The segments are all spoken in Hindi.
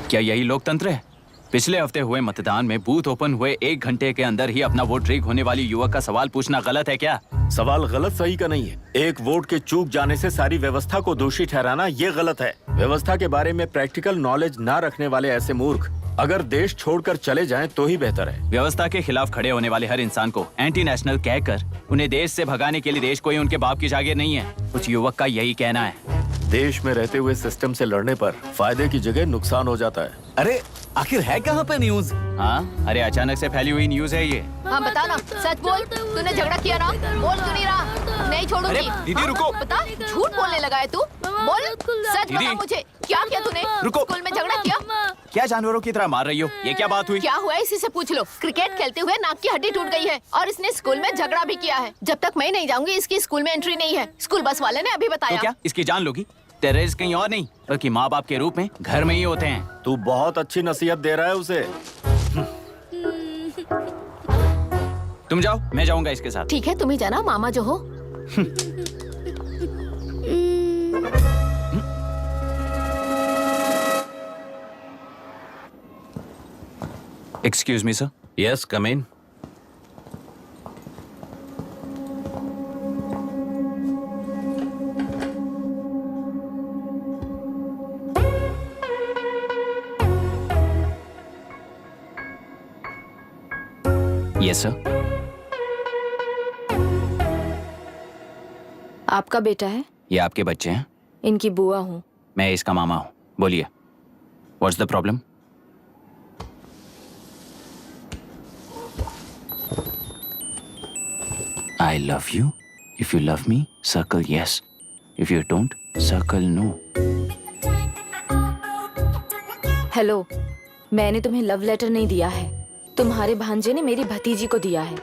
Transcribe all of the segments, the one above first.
क्या यही लोकतंत्र है? पिछले हफ्ते हुए मतदान में बूथ ओपन हुए 1 घंटे के अंदर ही अपना वोट रीक होने वाली युवक का सवाल पूछना गलत है क्या? सवाल गलत सही का नहीं है। एक वोट के चूक जाने से सारी व्यवस्था को दोषी ठहराना ये गलत है। व्यवस्था के बारे में प्रैक्टिकल नॉलेज ना रखने वाले ऐसे मूर्ख अगर देश छोड़कर चले जाएं तो ही बेहतर है। व्यवस्था के खिलाफ खड़े होने वाले हर इंसान को एंटी नेशनल कहकर उन्हें देश से भगाने के लिए देश कोई उनके बाप की जागीर नहीं है। उस युवक का यही कहना है। देश में रहते हुए सिस्टम से लड़ने पर फायदे की जगह नुकसान हो जाता है। अरे आखिर है कहाँ पे न्यूज? हाँ, अरे अचानक से फैली हुई न्यूज है ये। हाँ बता ना, सच बोल, तूने झगड़ा किया ना? बोल क्यों नहीं रहा? नहीं छोड़ूंगी। दीदी रुको। बता, झूठ बोलने लगा है तू? बोल, सच बता मुझे, क्या किया तूने? रुको। स्कूल में झगड़ा किया? क्या जानवरों की तरह मार रही हो? ये क्या बात हुई? क्या हुआ इसी से पूछ लो। क्रिकेट खेलते हुए नाक की हड्डी टूट गई है और इसने स्कूल में झगड़ा भी किया है। जब तक मैं नहीं जाऊंगी इसकी स्कूल में एंट्री नहीं है। स्कूल बस वाले ने अभी बताया। तो क्या इसकी जान लोगी? टेररिस्ट कहीं और नहीं बल्कि माँ बाप के रूप में घर में ही होते हैं। तू बहुत अच्छी नसीहत दे रहा है उसे। तुम जाओ, मैं जाऊंगा इसके साथ। ठीक है, तुम ही जाना, मामा जो हो। Excuse me sir. Yes, come in. Yes sir. आपका बेटा है? ये आपके बच्चे हैं? इनकी बुआ हूँ। मैं इसका मामा हूँ। बोलिए, what's the problem? I love you. If you love me, circle yes. If you don't, circle no. Hello, मैंने तुम्हें लव लेटर नहीं दिया है। तुम्हारे भांजे ने मेरी भतीजी को दिया है।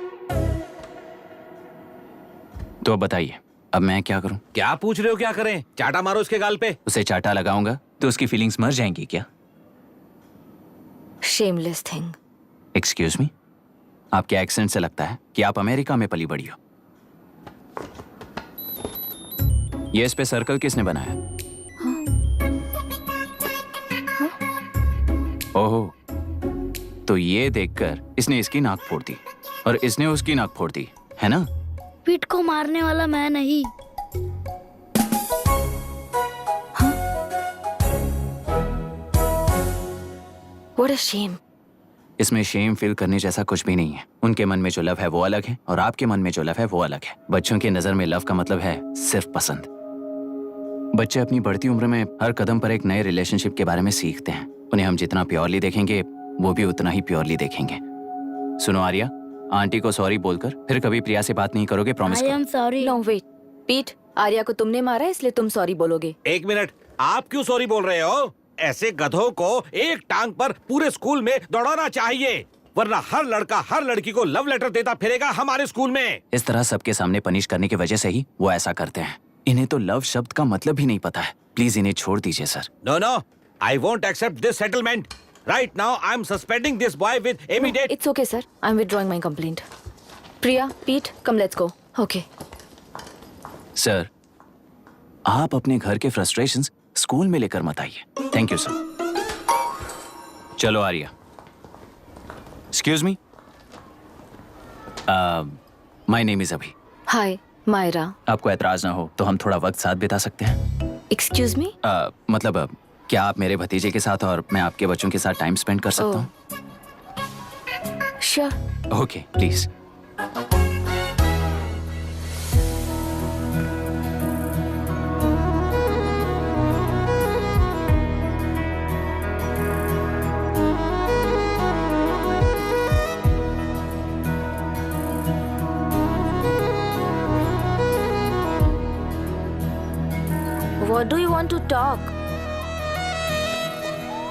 तो अब बताइए, अब मैं क्या करूं? क्या पूछ रहे हो? क्या करें? चाटा मारो उसके गाल पे। उसे चाटा लगाऊंगा तो उसकी फीलिंग्स मर जाएंगी क्या? Shameless thing. एक्सक्यूज मी, आपके एक्सेंट से लगता है कि आप अमेरिका में पली बड़ी हो। ये इस पे सर्कल किसने बनाया? ओहो, तो ये देखकर इसने इसकी नाक फोड़ दी और इसने उसकी नाक फोड़ दी, है ना? पीठ को मारने वाला मैं नहीं। What a shame. इसमें शेम फील करने जैसा कुछ भी नहीं है। उनके मन में जो लव है वो अलग है और आपके मन में जो लव है वो अलग है। बच्चों की नजर में लव का मतलब है सिर्फ पसंद। बच्चे अपनी बढ़ती उम्र में हर कदम पर एक नए रिलेशनशिप के बारे में सीखते हैं। उन्हें हम जितना प्योरली देखेंगे वो भी उतना ही प्योरली देखेंगे। सुनो आर्या, आंटी को सॉरी बोलकर फिर कभी प्रिया से बात नहीं करोगे, प्रॉमिस आई करो। Am sorry. No wait. पीट, आर्या को तुमने मारा इसलिए तुम सॉरी बोलोगे। एक मिनट, आप क्यों सॉरी बोल रहे हो? ऐसे गधों को एक टांग पर पूरे स्कूल में दौड़ाना चाहिए, वरना हर लड़का हर लड़की को लव लेटर देता फिरेगा हमारे स्कूल में। इस तरह सबके सामने पनिश करने की वजह से ही वो ऐसा करते हैं। इन्हें तो लव शब्द का मतलब ही नहीं पता है। प्लीज इन्हें छोड़ दीजिए sir. No no, I won't accept this settlement. Right now I am suspending this boy with immediate. It's okay sir. I'm withdrawing my complaint. Priya, Pete, come let's go. Okay. Sir, आप अपने घर के फ्रस्ट्रेशंस स्कूल में लेकर मत आइए। Thank you sir. चलो Arya. Excuse me, my name is Abhi. Hi, Myra. आपको एतराज ना हो तो हम थोड़ा वक्त साथ बिता सकते हैं? Excuse me? मतलब क्या आप मेरे भतीजे के साथ और मैं आपके बच्चों के साथ टाइम स्पेंड कर सकता हूँ? Sure. Okay, please. What do you want to talk?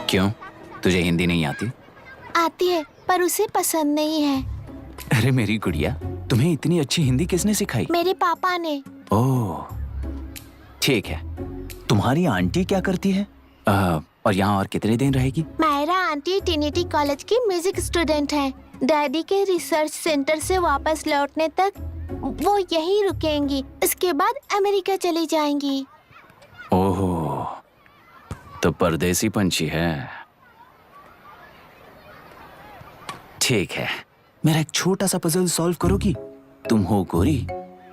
क्यों, तुझे हिंदी नहीं आती? आती है पर उसे पसंद नहीं है। अरे मेरी गुड़िया, तुम्हें इतनी अच्छी हिंदी किसने सिखाई? मेरे पापा ने। ओह, ठीक है। तुम्हारी आंटी क्या करती है? और यहाँ और कितने दिन रहेगी? मायरा आंटी ट्रिनिटी कॉलेज की म्यूजिक स्टूडेंट हैं। डैडी के रिसर्च सेंटर से वापस लौटने तक वो यहीं रुकेंगी। इसके बाद अमेरिका चली जाएंगी। ओह, तो परदेसी पंछी है। ठीक है, मेरा एक छोटा सा पजल सॉल्व करोगी? तुम हो गोरी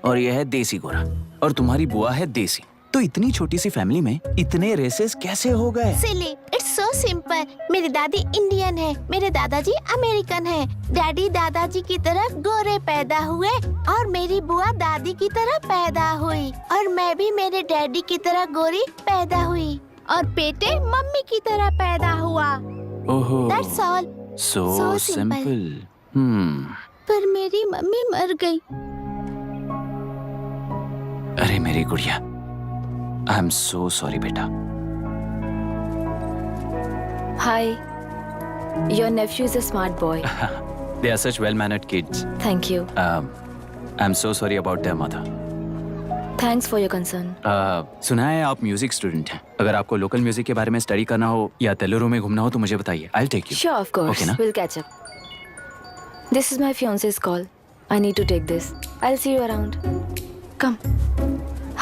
और यह है देसी गोरा और तुम्हारी बुआ है देसी, तो इतनी छोटी सी फैमिली में इतने रेसेस कैसे हो गए? सिली, इट्स सो सिंपल। मेरी दादी इंडियन है, मेरे दादाजी अमेरिकन है। डैडी दादाजी की तरह गोरे पैदा हुए और मेरी बुआ दादी की तरह पैदा हुई और मैं भी मेरे डैडी की तरह गोरी पैदा हुई और बेटे मम्मी की तरह पैदा हुआ। ओहो, that's all. So So simple. पर मेरी मम्मी मर गई। अरे मेरी गुड़िया, आई एम सो सॉरी बेटा। Hi. Your nephew is a smart boy. They are such well-mannered kids. Thank you. I'm so sorry about their mother. Thanks for your concern. सुना है आप म्यूजिक स्टूडेंट हैं। अगर आपको लोकल म्यूजिक के बारे में स्टडी करना हो या तेलुरु में घूमना हो तो मुझे बताइए। I'll take you. Sure, of course. Okay, ना? We'll catch up. This is my fiance's call. I need to take this. I'll see you around. Come.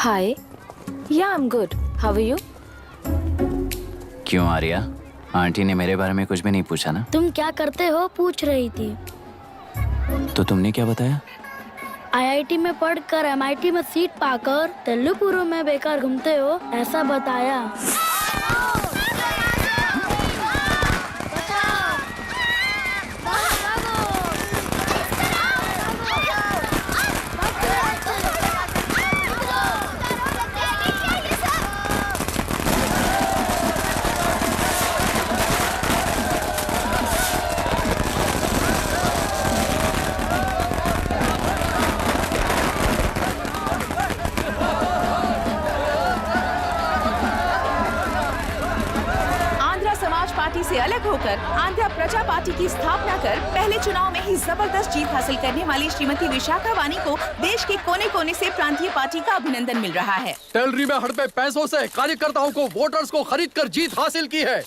Hi. Yeah, I'm good. How are you? क्यों आर्या? आंटी ने मेरे बारे में कुछ भी नहीं पूछा ना? तुम क्या करते हो पूछ रही थी। तो तुमने क्या बताया? आईआईटी में पढ़कर एमआईटी में सीट पाकर तेलुपुरु में बेकार घूमते हो ऐसा बताया। पार्टी से अलग होकर आंध्र प्रजा पार्टी की स्थापना कर पहले चुनाव में ही जबरदस्त जीत हासिल करने वाली श्रीमती विशाखा वानी को देश के कोने कोने से प्रांतीय पार्टी का अभिनंदन मिल रहा है। टेलरी में हड़पे पैसों से कार्यकर्ताओं को वोटर्स को खरीद कर जीत हासिल की है।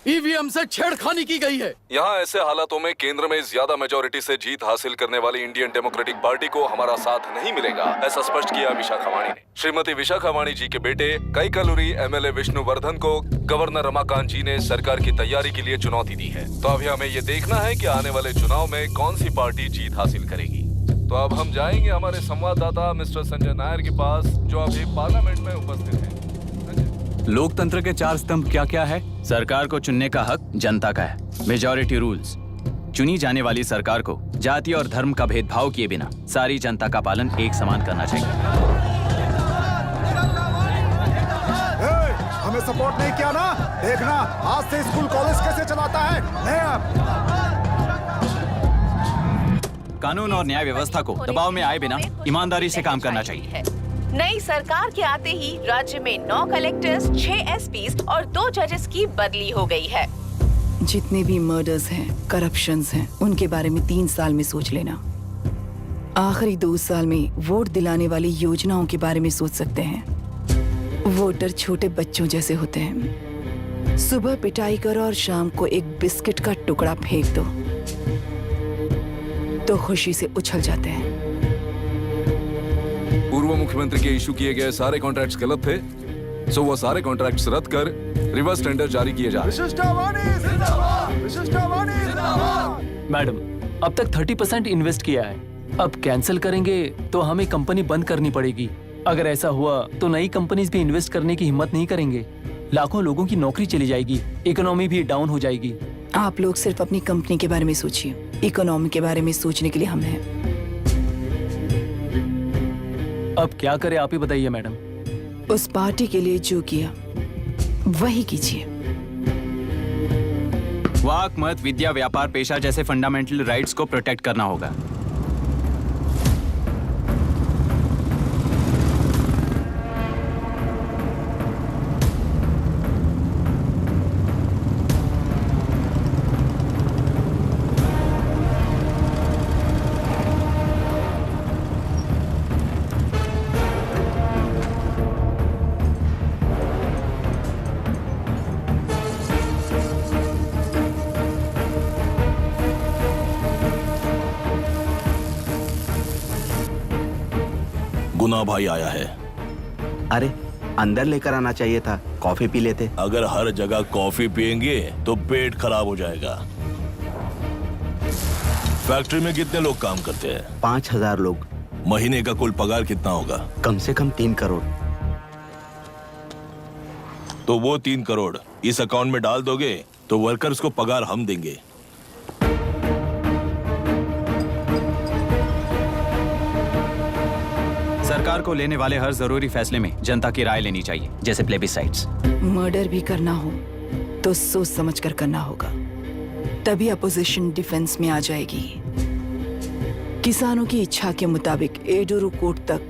ईवीएम से छेड़खानी की गई है। यहाँ ऐसे हालातों में केंद्र में ज्यादा मेजोरिटी से जीत हासिल करने वाली इंडियन डेमोक्रेटिक पार्टी को हमारा साथ नहीं मिलेगा, ऐसा स्पष्ट किया विशाखा वाणी ने। श्रीमती विशाखा वाणी जी के बेटे कैकलुरी एमएलए विष्णुवर्धन को गवर्नर रमाकांत जी ने सरकार की तैयारी के लिए चुनौती दी है। तो अभी हमें ये देखना है कि आने वाले चुनाव में कौन सी पार्टी जीत हासिल करेगी। तो अब हम जाएंगे हमारे संवाददाता मिस्टर संजय नायर के पास, जो अभी पार्लियामेंट में उपस्थित है। लोकतंत्र के 4 स्तंभ क्या क्या है? सरकार को चुनने का हक जनता का है। Majority rules. चुनी जाने वाली सरकार को जाति और धर्म का भेदभाव किए बिना सारी जनता का पालन एक समान करना चाहिए। हमें सपोर्ट नहीं किया ना, देखना आज से स्कूल कॉलेज कैसे चलाता है। कानून और न्याय व्यवस्था को दबाव में आए बिना ईमानदारी से काम करना चाहिए। नई सरकार के आते ही राज्य में 9 कलेक्टर्स, 6 एसपीज और 2 जजेस की बदली हो गई है। जितने भी मर्डर्स हैं, करप्शंस हैं, उनके बारे में 3 साल में सोच लेना। आखिरी 2 साल में वोट दिलाने वाली योजनाओं के बारे में सोच सकते हैं। वोटर छोटे बच्चों जैसे होते हैं। सुबह पिटाई करो और शाम को एक बिस्किट का टुकड़ा फेंक दो तो खुशी से उछल जाते हैं। पूर्व मुख्यमंत्री के इशू किए गए सारे कॉन्ट्रैक्ट्स गलत थे, सो वो सारे कॉन्ट्रैक्ट्स रद्द कर रिवर्स टेंडर जारी किए जा रहे हैं। मैडम, अब तक 30% इन्वेस्ट किया है, अब कैंसिल करेंगे तो हमें कंपनी बंद करनी पड़ेगी। अगर ऐसा हुआ तो नई कंपनीज भी इन्वेस्ट करने की हिम्मत नहीं करेंगे। लाखों लोगों की नौकरी चली जाएगी, इकोनॉमी भी डाउन हो जाएगी। आप लोग सिर्फ अपनी कंपनी के बारे में सोचिए, इकोनॉमी के बारे में सोचने के लिए हम हैं। अब क्या करें आप ही बताइए मैडम। उस पार्टी के लिए जो किया वही कीजिए। वाक, मत, विद्या, व्यापार, पेशा जैसे फंडामेंटल राइट्स को प्रोटेक्ट करना होगा। गुना भाई आया है। अरे अंदर लेकर आना चाहिए था, कॉफी पी लेते। अगर हर जगह कॉफी पियेंगे तो पेट खराब हो जाएगा। फैक्ट्री में कितने लोग काम करते हैं? 5000 लोग। महीने का कुल पगार कितना होगा? कम से कम 3 करोड़। तो वो 3 करोड़ इस अकाउंट में डाल दोगे तो वर्कर्स को पगार हम देंगे। सरकार को लेने वाले हर जरूरी फैसले में जनता की राय लेनी चाहिए, जैसे प्लेबिसाइड्स। मर्डर भी करना हो तो सोच समझ कर करना होगा, तभी अपोजिशन डिफेंस में आ जाएगी। किसानों की इच्छा के मुताबिक एडोरू कोर्ट तक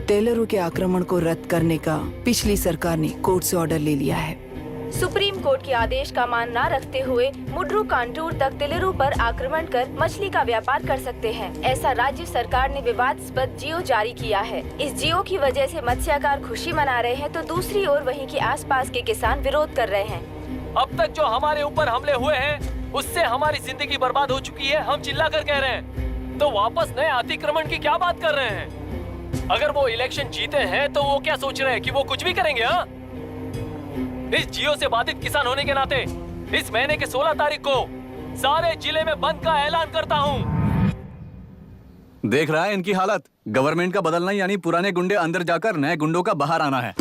टेलरों के आक्रमण को रद्द करने का पिछली सरकार ने कोर्ट से ऑर्डर ले लिया है। सुप्रीम कोर्ट के आदेश का मान न रखते हुए मुड्रू कांटूर तक टेलरों पर आक्रमण कर मछली का व्यापार कर सकते हैं। ऐसा राज्य सरकार ने विवादास्पद जियो जारी किया है। इस जियो की वजह से मत्स्यकार खुशी मना रहे हैं तो दूसरी ओर वहीं के आसपास के किसान विरोध कर रहे हैं। अब तक जो हमारे ऊपर हमले हुए हैं उससे हमारी जिंदगी बर्बाद हो चुकी है। हम चिल्लाकर कह रहे हैं तो वापस नए अतिक्रमण की क्या बात कर रहे हैं? अगर वो इलेक्शन जीते हैं तो वो क्या सोच रहे हैं कि वो कुछ भी करेंगे? हाँ, इस जियो से बाधित किसान होने के नाते इस महीने के 16 तारीख को सारे जिले में बंद का ऐलान करता हूँ। देख रहा है इनकी हालत। गवर्नमेंट का बदलना यानी पुराने गुंडे अंदर जाकर नए गुंडों का बाहर आना है।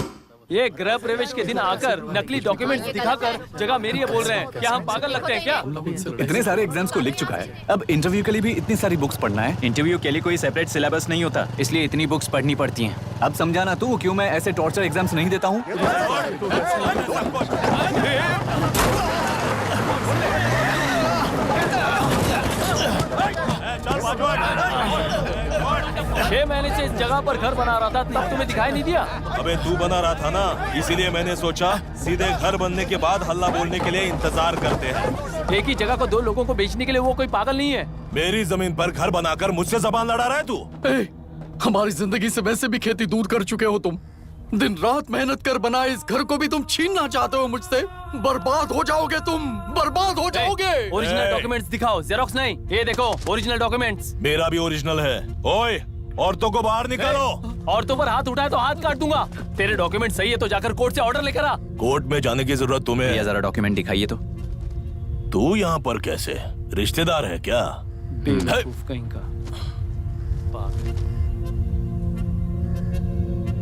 ये गृह प्रवेश के दिन आकर नकली डॉक्यूमेंट्स दिखाकर जगह मेरी है बोल रहे हैं। क्या हम पागल लगते हैं क्या? इतने सारे एग्जाम्स को लिख चुका है, अब इंटरव्यू के लिए भी इतनी सारी बुक्स पढ़ना है। इंटरव्यू के लिए कोई सेपरेट सिलेबस नहीं होता, इसलिए इतनी बुक्स पढ़नी पड़ती हैं। अब समझाना तू क्यों मैं ऐसे टॉर्चर एग्जाम्स नहीं देता हूँ। 6 महीने से इस जगह पर घर बना रहा था, तब तुम्हें दिखाई नहीं दिया? अबे तू बना रहा था ना, इसीलिए मैंने सोचा सीधे घर बनने के बाद हल्ला बोलने के लिए इंतजार करते हैं। एक ही जगह को 2 लोगों को बेचने के लिए वो कोई पागल नहीं है। मेरी जमीन पर घर बनाकर मुझसे जबान लड़ा रहा है तू। हमारी जिंदगी से वैसे भी खेती दूर कर चुके हो तुम। दिन रात मेहनत कर बनाए इस घर को भी तुम छीनना चाहते हो मुझसे। बर्बाद हो जाओगे तुम, बर्बाद हो जाओगे। ओरिजिनल डॉक्यूमेंट्स दिखाओ, जेरोक्स नहीं। ये देखो ओरिजिनल डॉक्यूमेंट्स। मेरा भी ओरिजिनल है। ओए, औरतों को बाहर निकालो। औरतों पर हाथ उठाए तो हाथ काट दूंगा। तेरे डॉक्यूमेंट सही है तो जाकर कोर्ट से ऑर्डर लेकर आ। कोर्ट में जाने की जरूरत तुम्हें? ये जरा डॉक्यूमेंट दिखाइए तो। तू यहाँ पर कैसे? रिश्तेदार है क्या? बेवकूफ कहीं का।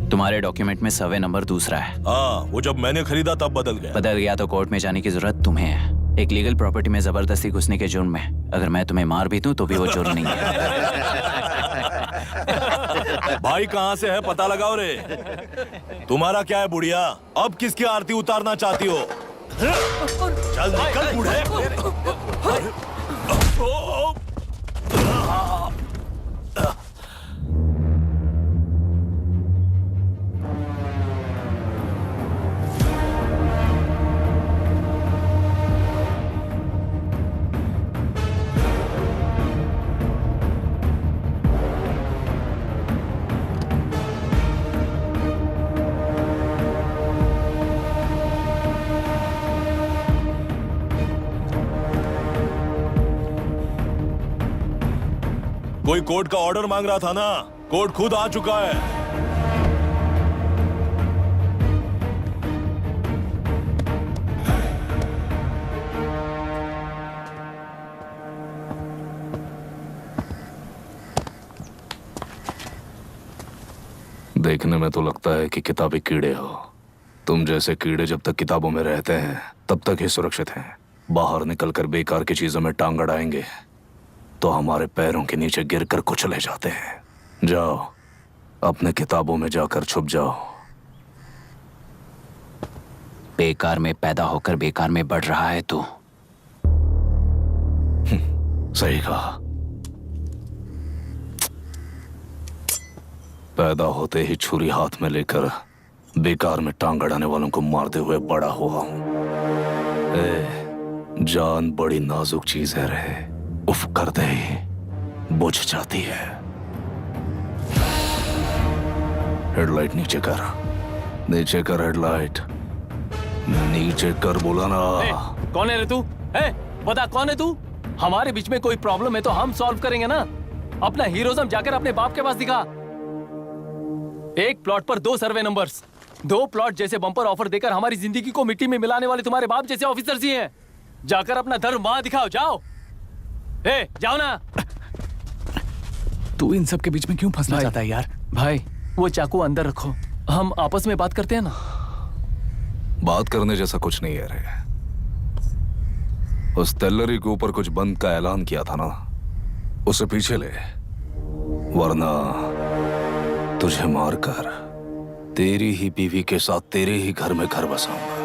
तुम्हारे डॉक्यूमेंट में सर्वे नंबर दूसरा है। हाँ, वो जब मैंने खरीदा तब बदल गया। बदल गया तो कोर्ट में जाने की जरूरत तुम्हें है। एक लीगल प्रॉपर्टी में जबरदस्ती घुसने के जुर्म में अगर मैं तुम्हें मार भी दूं तो भी वो जुर्म नहीं है। भाई कहाँ से है पता लगाओ रे। तुम्हारा क्या है बुढ़िया? अब किसकी आरती उतारना चाहती हो? चल निकल बूढ़े। कोई कोर्ट का ऑर्डर मांग रहा था ना, कोर्ट खुद आ चुका है। देखने में तो लगता है कि किताबी कीड़े हो। तुम जैसे कीड़े जब तक किताबों में रहते हैं तब तक ही सुरक्षित हैं। बाहर निकलकर बेकार की चीजों में टांग अड़ाएंगे तो हमारे पैरों के नीचे गिरकर कुचले जाते हैं। जाओ, अपने किताबों में जाकर छुप जाओ। बेकार में पैदा होकर बेकार में बढ़ रहा है तू। सही कहा। पैदा होते ही छुरी हाथ में लेकर बेकार में टांग अड़ाने वालों को मारते हुए बड़ा हुआ हूं। जान बड़ी नाजुक चीज है रे, उफ करते ही बुझ जाती है। हेडलाइट नीचे कर, नीचे कर हेडलाइट, नीचे कर बोला ना। कौन है रे तू? बता कौन है तू? हमारे बीच में कोई प्रॉब्लम है तो हम सॉल्व करेंगे ना। अपना हीरोइज्म जाकर अपने बाप के पास दिखा। एक प्लॉट पर 2 सर्वे नंबर्स, 2 प्लॉट जैसे बम्पर ऑफर देकर हमारी जिंदगी को मिट्टी में मिलाने वाले तुम्हारे बाप जैसे ऑफिसर्स ही हैं। जाकर अपना धर्म वहां दिखाओ, जाओ। जाओ ना। तू इन सब के बीच में क्यों फंसना भाई, चाहता है यार? भाई वो चाकू अंदर रखो, हम आपस में बात करते हैं ना। बात करने जैसा कुछ नहीं है रे। उस तेलरी के ऊपर कुछ बंद का ऐलान किया था ना, उसे पीछे ले, वरना तुझे मारकर तेरी ही बीवी के साथ तेरे ही घर में घर बसाऊंगा।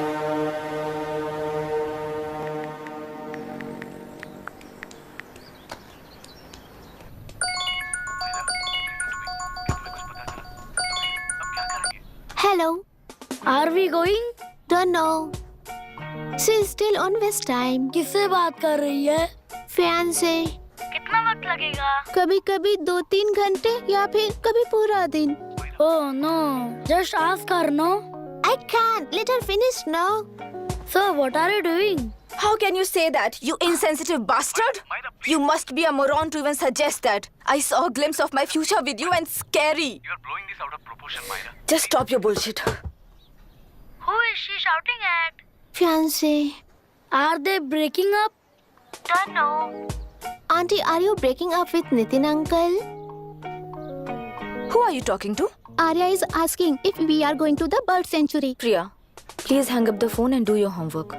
Hello. Are we going? Don't know. She's still on West time. किससे बात कर रही है? Fiancé. कितना वक्त लगेगा? कभी कभी 2-3 घंटे या फिर कभी पूरा दिन. Oh no, just ask her, no? I can't. Let her finish now. So what are you doing? How can you say that, you insensitive bastard? You must be a moron to even suggest that. I saw a glimpse of my future with you and scary. You're blowing this out of proportion, Myra. Just stop your bullshit. Who is she shouting at? Fiancé. Are they breaking up? Don't know. Auntie, are you breaking up with Nitin uncle? Who are you talking to? Arya is asking if we are going to the bird sanctuary. Priya, please hang up the phone and do your homework.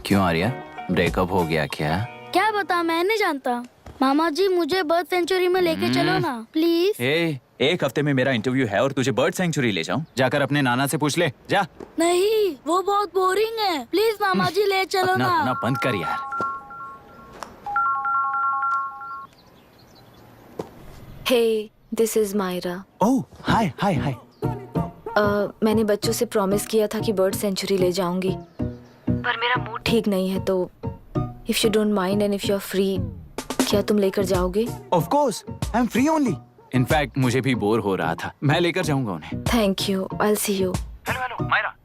क्यों आर्या, ब्रेकअप हो गया क्या? क्या बता, मैं नहीं जानता। मामा जी मुझे बर्ड सेंचुरी में लेके चलो ना प्लीज। एक हफ्ते में मेरा इंटरव्यू है और तुझे बर्ड सेंचुरी ले जाऊं? जाकर अपने नाना से पूछ ले, जा। नहीं, वो बहुत बोरिंग है, प्लीज मामा जी ले चलो ना। अपना बंद कर यार। Hey, this is Myra. ओह, हाय हाय हाय। मैंने बच्चों से प्रॉमिस किया था कि बर्ड सेंचुरी ले जाऊंगी, पर मेरा मूड ठीक नहीं है, तो if you don't mind and if you are free, क्या तुम लेकर जाओगे? Of course, I am free only. In fact मुझे भी बोर हो रहा था, मैं लेकर जाऊंगा उन्हें। Thank you, I will see you. Hello Myra.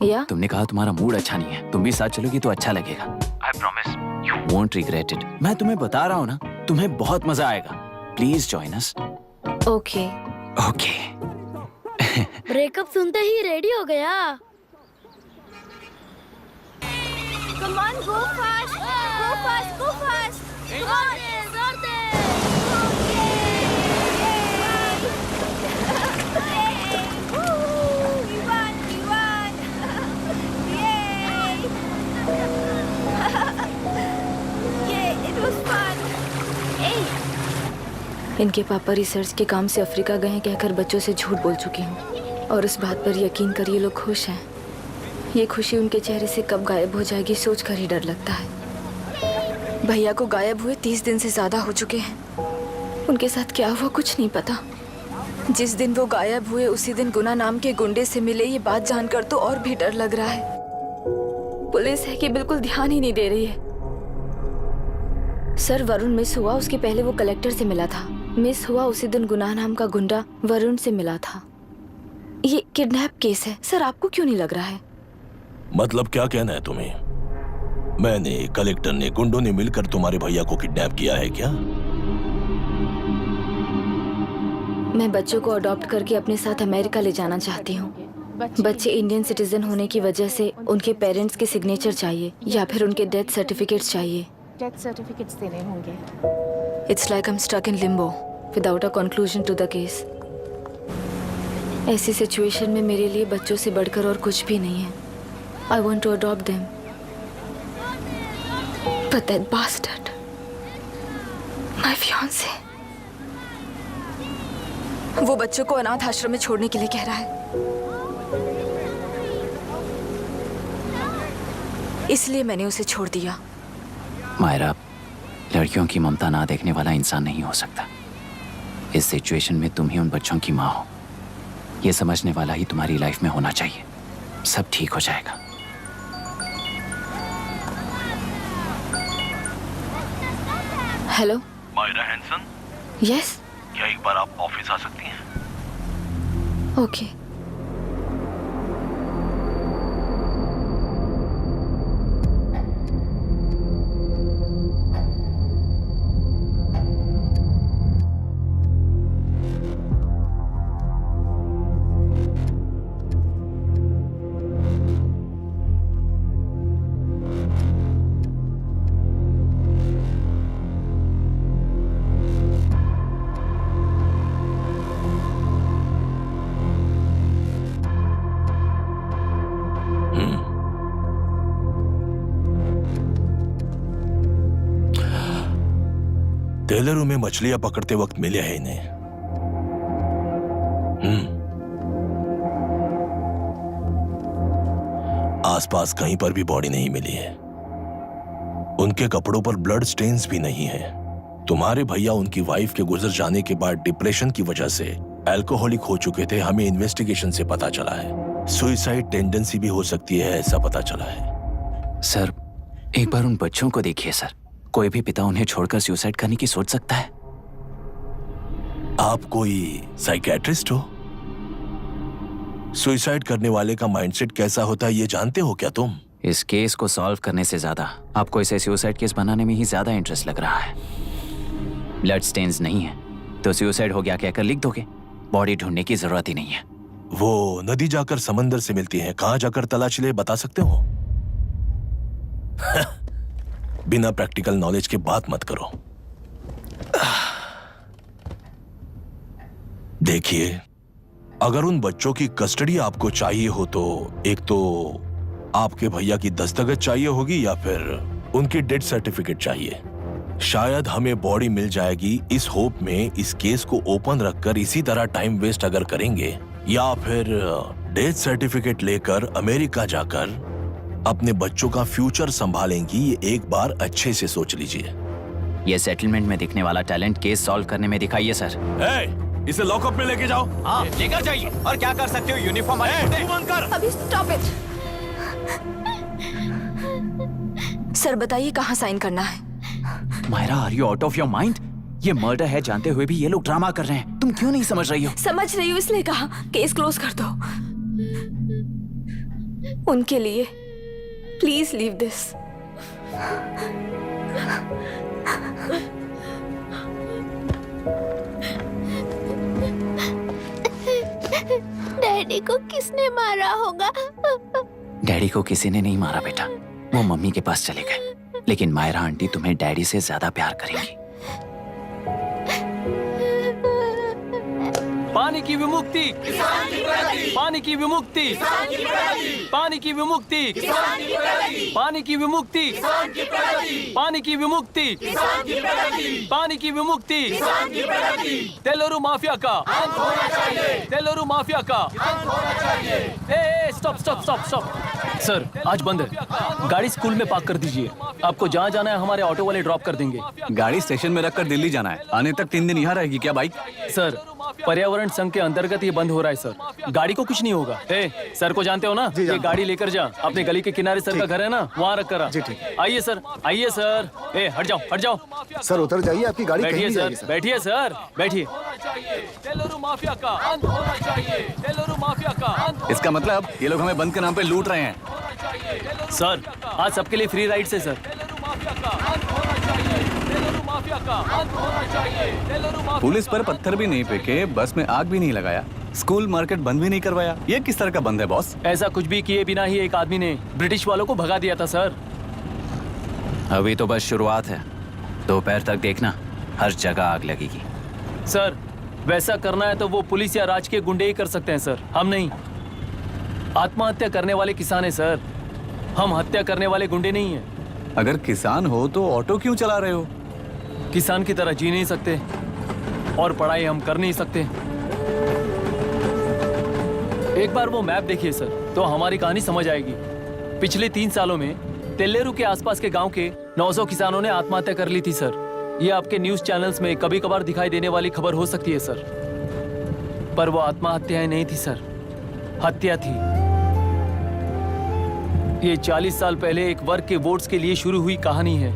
या तुमने कहा तुम्हारा मूड अच्छा नहीं है, तुम भी साथ चलोगी तो अच्छा लगेगा। I promise you won't regret it. मैं तुम्हें बता रहा हूँ ना, तुम्हें बहुत मजा आएगा। Please join us. Okay okay. Breakup सुनते ही रेडी हो गया। Come on, go fast. Go fast, go fast. जोर दे, जोर दे। We won, we won. Yay. Yay, it was fun. Hey. इनके पापा रिसर्च के काम से अफ्रीका गए हैं कहकर बच्चों से झूठ बोल चुकी हूँ, और उस बात पर यकीन कर ये लोग खुश हैं। ये खुशी उनके चेहरे से कब गायब हो जाएगी सोचकर ही डर लगता है। भैया को गायब हुए 30 दिन से ज्यादा हो चुके हैं। उनके साथ क्या हुआ कुछ नहीं पता। जिस दिन वो गायब हुए उसी दिन गुना नाम के गुंडे से मिले, ये बात जानकर तो और भी डर लग रहा है। पुलिस है कि बिल्कुल ध्यान ही नहीं दे रही है। सर, वरुण मिस हुआ उसके पहले वो कलेक्टर से मिला था। मिस हुआ उसी दिन गुनाह नाम का गुंडा वरुण से मिला था। ये किडनैप केस है सर, आपको क्यों नहीं लग रहा है? मतलब क्या कहना है तुम्हें? मैंने, कलेक्टर ने, गुंडों ने मिलकर तुम्हारे भैया को किडनैप किया है क्या? मैं बच्चों को अडॉप्ट करके अपने साथ अमेरिका ले जाना चाहती हूँ। बच्चे इंडियन सिटीजन होने की वजह से उनके पेरेंट्स के सिग्नेचर चाहिए या फिर उनके डेथ सर्टिफिकेट्स चाहिए। डेथ सर्टिफिकेट्स देने होंगे। It's like I'm stuck in limbo without a conclusion to the case. ऐसी सिचुएशन में मेरे लिए बच्चों से बढ़कर और कुछ भी नहीं है। I want to adopt them. But that bastard, my fiancé, वो बच्चों को अनाथ आश्रम में छोड़ने के लिए कह रहा है। इसलिए मैंने उसे छोड़ दिया। मायरा, लड़कियों की ममता ना देखने वाला इंसान नहीं हो सकता। इस सिचुएशन में तुम ही उन बच्चों की माँ हो, ये समझने वाला ही तुम्हारी लाइफ में होना चाहिए। सब ठीक हो जाएगा। Hello Myra Hansen. यस, क्या एक बार आप ऑफिस आ सकती हैं? ओके। टेलरों में मछलियां पकड़ते वक्त मिले हैं इन्हें। आसपास कहीं पर भी बॉडी नहीं मिली है। उनके कपड़ों पर ब्लड स्टेन्स भी नहीं है। तुम्हारे भैया उनकी वाइफ के गुजर जाने के बाद डिप्रेशन की वजह से अल्कोहलिक हो चुके थे। हमें इन्वेस्टिगेशन से पता चला है सुसाइड टेंडेंसी भी हो सकती है, ऐसा पता चला है। सर, एक बार उन बच्चों को देखिए सर। कोई भी पिता उन्हें छोड़कर सुसाइड करने की सोच सकता है? आप कोई साइकियाट्रिस्ट हो? सुसाइड करने वाले का माइंडसेट कैसा होता है ये जानते हो क्या तुम? इस केस को सॉल्व करने से ज्यादा आपको इसे सुसाइड केस बनाने में ही ज्यादा इंटरेस्ट लग रहा है। ब्लड स्टेन्स नहीं है तो सुसाइड हो गया कहकर लिख दोगे। बॉडी ढूंढने की जरूरत ही नहीं है। वो नदी जाकर समंदर से मिलती है, कहां जाकर तलाश ले बता सकते हो? बिना प्रैक्टिकल नॉलेज के बात मत करो। देखिए, अगर उन बच्चों की कस्टडी आपको चाहिए हो तो एक तो आपके भैया की दस्तखत चाहिए होगी या फिर उनकी डेथ सर्टिफिकेट चाहिए। शायद हमें बॉडी मिल जाएगी इस होप में इस केस को ओपन रखकर इसी तरह टाइम वेस्ट अगर करेंगे, या फिर डेथ सर्टिफिकेट लेकर अमेरिका जाकर अपने बच्चों का फ्यूचर संभालेंगी। ये एक बार अच्छे से सोच लीजिए। ये सेटलमेंट में दिखने वाला टैलेंट केस सॉल्व करने में दिखाइए सर। इसे लॉकअप में लेके जाओ। हाँ, लेकर जाइए। और क्या कर सकते हो? यूनिफॉर्म अभी स्टॉप इट। सर बताइए कहाँ साइन करना है? Myra, are you out of your mind? ये मर्डर है जानते हुए भी ये लोग ड्रामा कर रहे हैं। तुम क्यों नहीं समझ रही हो? समझ रही हूँ इसलिए कहा केस क्लोज कर दो। उनके लिए प्लीज लीव दिस। डैडी को किसने मारा होगा? डैडी को किसी ने नहीं मारा बेटा, वो मम्मी के पास चले गए। लेकिन मायरा आंटी तुम्हें डैडी से ज्यादा प्यार करेंगी। पानी की विमुक्ति, पानी की विमुक्ति, पानी की विमुक्ति, पानी की विमुक्ति, पानी की विमुक्ति, पानी की विमुक्ति, तेलुरु माफिया का अंत होना चाहिए, तेलुरु माफिया का अंत होना चाहिए। Stop stop stop stop. Sir आज बंद है, गाड़ी स्कूल में पार्क कर दीजिए। आपको जहाँ जाना है हमारे ऑटो वाले ड्रॉप कर देंगे। गाड़ी स्टेशन में रखकर दिल्ली जाना है। आने तक 3 दिन यहाँ रहेगी क्या बाइक? सर पर्यावरण संघ के अंतर्गत ये बंद हो रहा है सर। गाड़ी को कुछ नहीं होगा। सर को जानते हो ना? ये गाड़ी लेकर जा, अपने गली के किनारे सर का घर है ना, वहाँ रख कर आ। आइए सर, आइए सर। हट जाओ हट जाओ। सर उतर जाइए, आपकी गाड़ी बैठिए सर, बैठिए सर, बैठिए। तेलुरु माफिया का अंत होना चाहिए, तेलुरु माफिया का अंत। इसका मतलब ये लोग हमें बंद के नाम पे लूट रहे हैं। सर आज सबके लिए फ्री राइड से सर। पुलिस पर पत्थर भी नहीं फेंके, बस में आग भी नहीं लगाया, स्कूल मार्केट बंद भी नहीं करवाया। ये किस तरह का बंद है बॉस? ऐसा कुछ भी किए बिना ही एक आदमी ने ब्रिटिश वालों को भगा दिया था सर। अभी तो बस शुरुआत है, दोपहर तक देखना हर जगह आग लगेगी। सर वैसा करना है तो वो पुलिस या राज के गुंडे ही कर सकते हैं सर, हम नहीं। आत्महत्या करने वाले किसान है सर, हम हत्या करने वाले गुंडे नहीं हैं। अगर किसान हो तो ऑटो क्यों चला रहे हो? किसान की तरह जी नहीं सकते और पढ़ाई हम कर नहीं सकते। एक बार वो मैप देखिए सर तो हमारी कहानी समझ आएगी। पिछले 3 सालों में तेलेरू के आसपास के गांव के 900 किसानों ने आत्महत्या कर ली थी सर। ये आपके न्यूज चैनल्स में कभी कभार दिखाई देने वाली खबर हो सकती है सर, पर वो आत्महत्याएं नहीं थी सर, हत्या थी। ये 40 साल पहले एक वर्ग के वोट्स के लिए शुरू हुई कहानी है।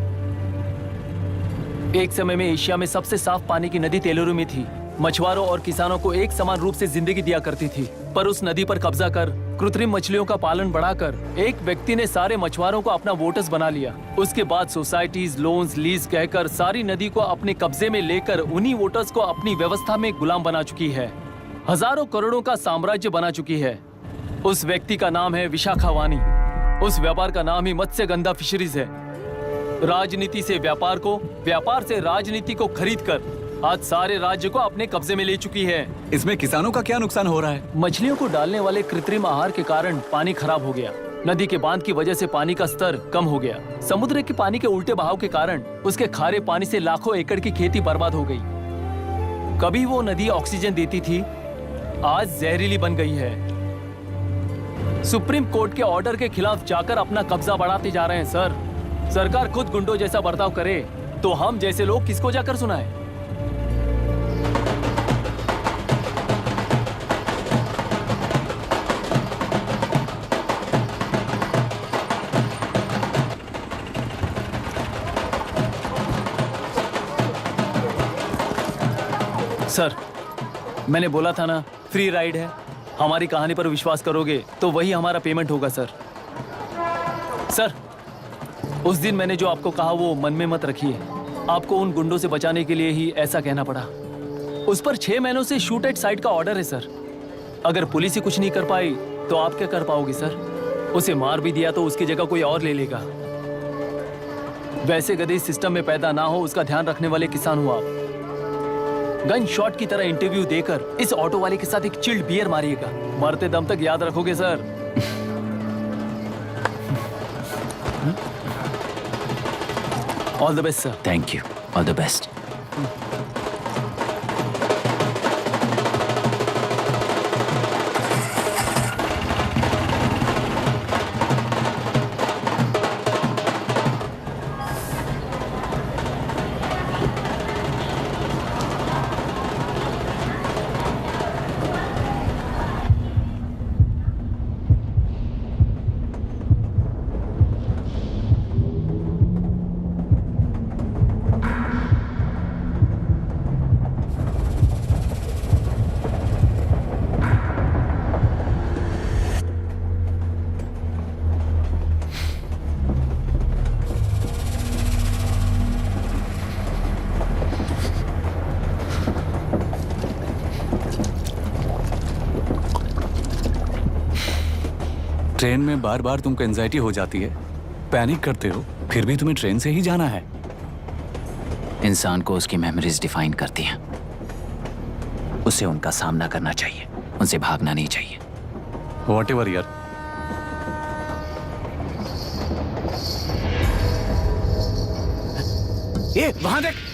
एक समय में एशिया में सबसे साफ पानी की नदी तेलुरु में थी। मछुआरों और किसानों को एक समान रूप से जिंदगी दिया करती थी, पर उस नदी पर कब्जा कर कृत्रिम मछलियों का पालन बढ़ाकर एक व्यक्ति ने सारे मछुआरों को अपना वोटर्स बना लिया। उसके बाद सोसाइटीज, लोन्स, लीज कहकर सारी नदी को अपने कब्जे में लेकर उन्हीं वोटर्स को अपनी व्यवस्था में गुलाम बना चुकी है। हजारों करोड़ों का साम्राज्य बना चुकी है। उस व्यक्ति का नाम है विशाखावानी। उस व्यापार का नाम ही मत्स्यगंधा फिशरीज है। राजनीति से व्यापार को, व्यापार से राजनीति को खरीद कर आज सारे राज्य को अपने कब्जे में ले चुकी है। इसमें किसानों का क्या नुकसान हो रहा है? मछलियों को डालने वाले कृत्रिम आहार के कारण पानी खराब हो गया। नदी के बांध की वजह से पानी का स्तर कम हो गया। समुद्र के पानी के उल्टे बहाव के कारण उसके खारे पानी से लाखों एकड़ की खेती बर्बाद हो गई। कभी वो नदी ऑक्सीजन देती थी, आज जहरीली बन गई है। सुप्रीम कोर्ट के ऑर्डर के खिलाफ जाकर अपना कब्जा बढ़ाते जा रहे हैं सर। सरकार खुद गुंडों जैसा बर्ताव करे तो हम जैसे लोग किसको जाकर सुनाएं? सर, मैंने बोला था ना, फ्री राइड है। हमारी कहानी पर विश्वास करोगे तो वही हमारा पेमेंट होगा सर। सर, उस दिन मैंने जो आपको कहा वो मन में मत रखिए। आपको उन गुंडों से बचाने के लिए ही ऐसा कहना पड़ा। उस पर 6 महीनों से शूट एट साइट का ऑर्डर है सर। अगर पुलिस ही कुछ नहीं कर पाई तो आप क्या कर पाओगे सर? उसे मार भी दिया तो उसकी जगह कोई और ले लेगा। वैसे गधे सिस्टम में पैदा ना हो उसका ध्यान रखने वाले किसान हो आप। गन शॉट की तरह इंटरव्यू देकर इस ऑटो वाले के साथ एक चिल्ड बियर मारिएगा। मरते दम तक याद रखोगे sir. All the best sir. Thank you, all the best. Train में बार बार तुमको एंजाइटी हो जाती है, पैनिक करते हो, फिर भी तुम्हें ट्रेन से ही जाना है। इंसान को उसकी मेमोरीज डिफाइन करती हैं। उसे उनका सामना करना चाहिए, उनसे भागना नहीं चाहिए। व्हाटएवर यार। ये वहां देख।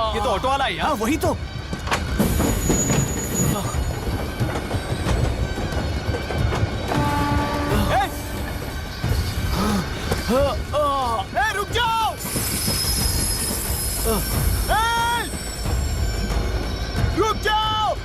ये तो ऑटो वाला है यार। वही तो। रुक जाओ। रुक जाओ।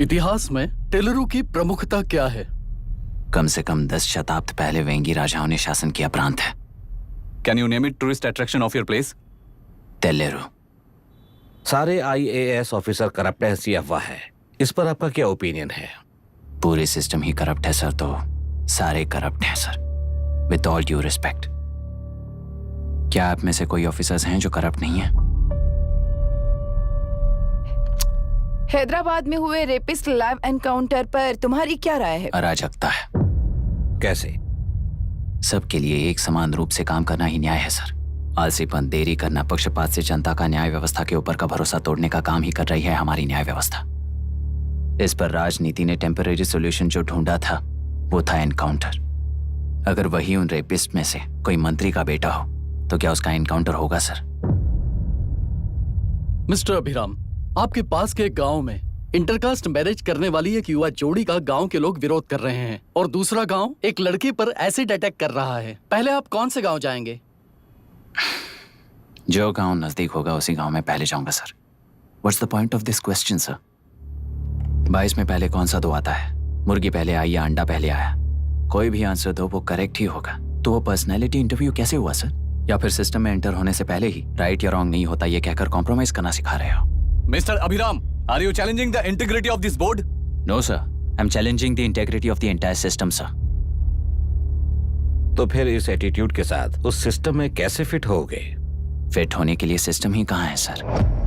इतिहास में टेलरू की प्रमुखता क्या है? कम से कम 10 शताब्द पहले वेंगी राजाओं ने शासन किया प्रांत है। Can you name it tourist attraction of your place? टेलेरू। सारे IAS ऑफिसर करप्ट है, ऐसी अफवाह है। इस पर आपका क्या ओपिनियन है? पूरे सिस्टम ही करप्ट है सर, तो सारे करप्ट हैं sir. With all due respect, क्या आप में से कोई ऑफिसर्स हैं जो करप्ट नहीं है? हैदराबाद में हुए रेपिस्ट लाइव एनकाउंटर पर तुम्हारी क्या राय है? अराजकता है। कैसे? सबके लिए एक समान रूप से काम करना ही न्याय है सर। आलसीपन, देरी करना, पक्षपात से जनता का न्याय व्यवस्था के ऊपर का भरोसा तोड़ने का काम ही कर रही है हमारी न्याय व्यवस्था। इस पर राजनीति ने टेम्परेरी सॉल्यूशन जो ढूंढा था वो था एनकाउंटर। अगर वही उन रेपिस्ट में से कोई मंत्री का बेटा हो तो क्या उसका एनकाउंटर होगा सर? मिस्टर अभिराम, आपके पास के एक गांव में इंटरकास्ट मैरिज करने वाली एक युवा जोड़ी का गांव के लोग विरोध कर रहे हैं और दूसरा गांव एक लड़की पर एसिड अटैक कर रहा है। पहले आप कौन से गांव जाएंगे? जो गांव नजदीक होगा उसी गांव में पहले जाऊंगा sir. What's the point of this question sir? 22 में पहले कौन सा दो आता है? मुर्गी पहले आई या अंडा पहले आया? कोई भी आंसर दो वो करेक्ट ही होगा। तो वो पर्सनैलिटी इंटरव्यू कैसे हुआ सर? या फिर सिस्टम में एंटर होने से पहले ही राइट या रॉन्ग नहीं होता ये कहकर कॉम्प्रोमाइज करना सिखा रहे हो? Mister Abhiram, are you challenging the integrity of this board? No sir, I am challenging the integrity of the entire system sir. तो फिर इस एटीट्यूड के साथ उस सिस्टम में कैसे फिट होगे? फिट होने के लिए सिस्टम ही कहाँ है सर?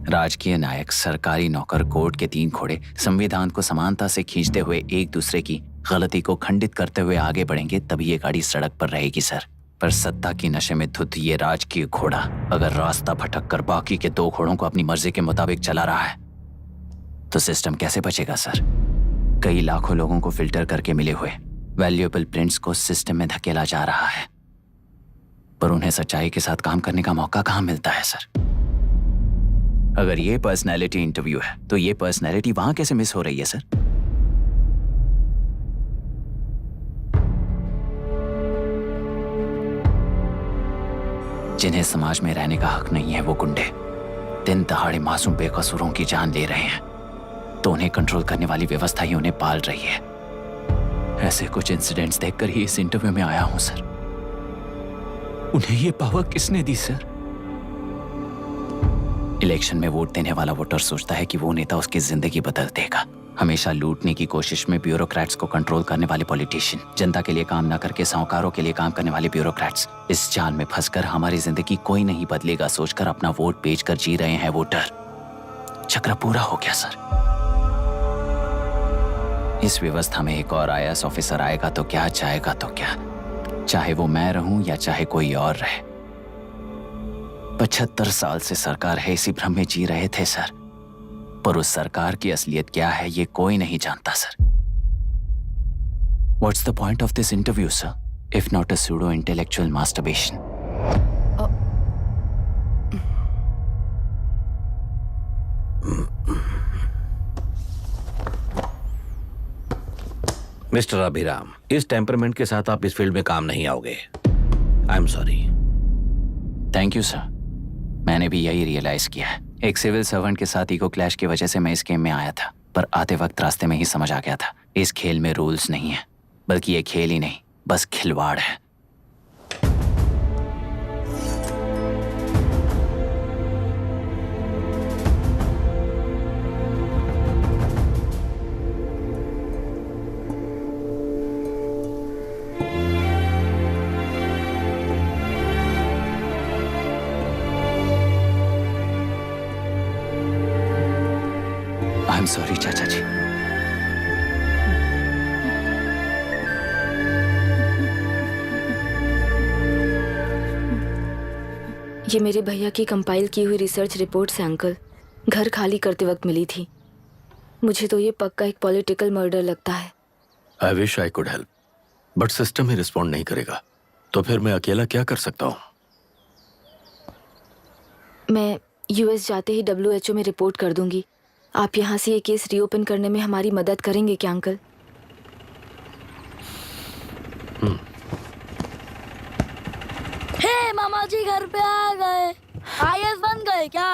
राजकीय नायक, सरकारी नौकर, कोर्ट के 3 घोड़े संविधान को समानता से खींचते हुए एक दूसरे की गलती को खंडित करते हुए आगे बढ़ेंगे तभी ये गाड़ी सड़क पर रहेगी सर। पर सत्ता की नशे में धुत ये राजकीय घोड़ा अगर रास्ता भटक कर बाकी के 2 घोड़ों को अपनी मर्जी के मुताबिक चला रहा है तो सिस्टम कैसे बचेगा सर? कई लाखों लोगों को फिल्टर करके मिले हुए वैल्यूएबल प्रिंट्स को सिस्टम में धकेला जा रहा है, पर उन्हें सच्चाई के साथ काम करने का मौका कहां मिलता है सर? अगर ये पर्सनैलिटी इंटरव्यू है तो ये पर्सनैलिटी वहां कैसे मिस हो रही है सर? जिन्हें समाज में रहने का हक नहीं है वो गुंडे दिन दहाड़े मासूम बेकसूरों की जान ले रहे हैं तो उन्हें कंट्रोल करने वाली व्यवस्था ही उन्हें पाल रही है। ऐसे कुछ इंसिडेंट्स देखकर ही इस इंटरव्यू में आया हूं सर। उन्हें ये पावर किसने दी सर? इलेक्शन में वोट देने वाला वोटर सोचता है कि वो नेता उसकी जिंदगी बदल देगा। हमेशा लूटने की कोशिश में ब्यूरोक्रेट्स को कंट्रोल करने वाले पॉलिटिशियन, जनता के लिए काम न करके साहूकारों के लिए काम करने वाले ब्यूरोक्रेट्स, इस जाल में फंसकर हमारी जिंदगी कोई नहीं बदलेगा सोचकर अपना वोट बेचकर जी रहे हैं वोटर। चक्र पूरा हो गया सर। इस व्यवस्था में एक और IAS ऑफिसर आएगा तो क्या, जाएगा तो क्या, चाहे वो मैं रहूं या चाहे कोई और रहे। 75 साल से सरकार है इसी भ्रम में जी रहे थे सर, पर उस सरकार की असलियत क्या है ये कोई नहीं जानता sir. What's the point of this interview, sir, if not a pseudo-intellectual masturbation? Mister Abhiram, इस टेम्परमेंट के साथ आप इस फील्ड में काम नहीं आओगे। आई am sorry. Thank you sir. मैंने भी यही रियलाइज किया है। एक सिविल सर्वेंट के साथ ईगो क्लैश की वजह से मैं इस गेम में आया था, पर आते वक्त रास्ते में ही समझ आ गया था इस खेल में रूल्स नहीं है, बल्कि ये खेल ही नहीं बस खिलवाड़ है। आई एम सॉरी चाचा जी। ये मेरे भैया की कंपाइल की हुई रिसर्च रिपोर्ट से अंकल, घर खाली करते वक्त मिली थी। मुझे तो ये पक्का एक पॉलिटिकल मर्डर लगता है। I wish I could help, but system he respond नहीं करेगा, तो फिर मैं अकेला क्या कर सकता हूँ? मैं US जाते ही WHO में रिपोर्ट कर दूंगी। आप यहाँ से ये केस रीओपन करने में हमारी मदद करेंगे क्या अंकल? हे मामा जी घर पे आ गए। IAS बन गए क्या?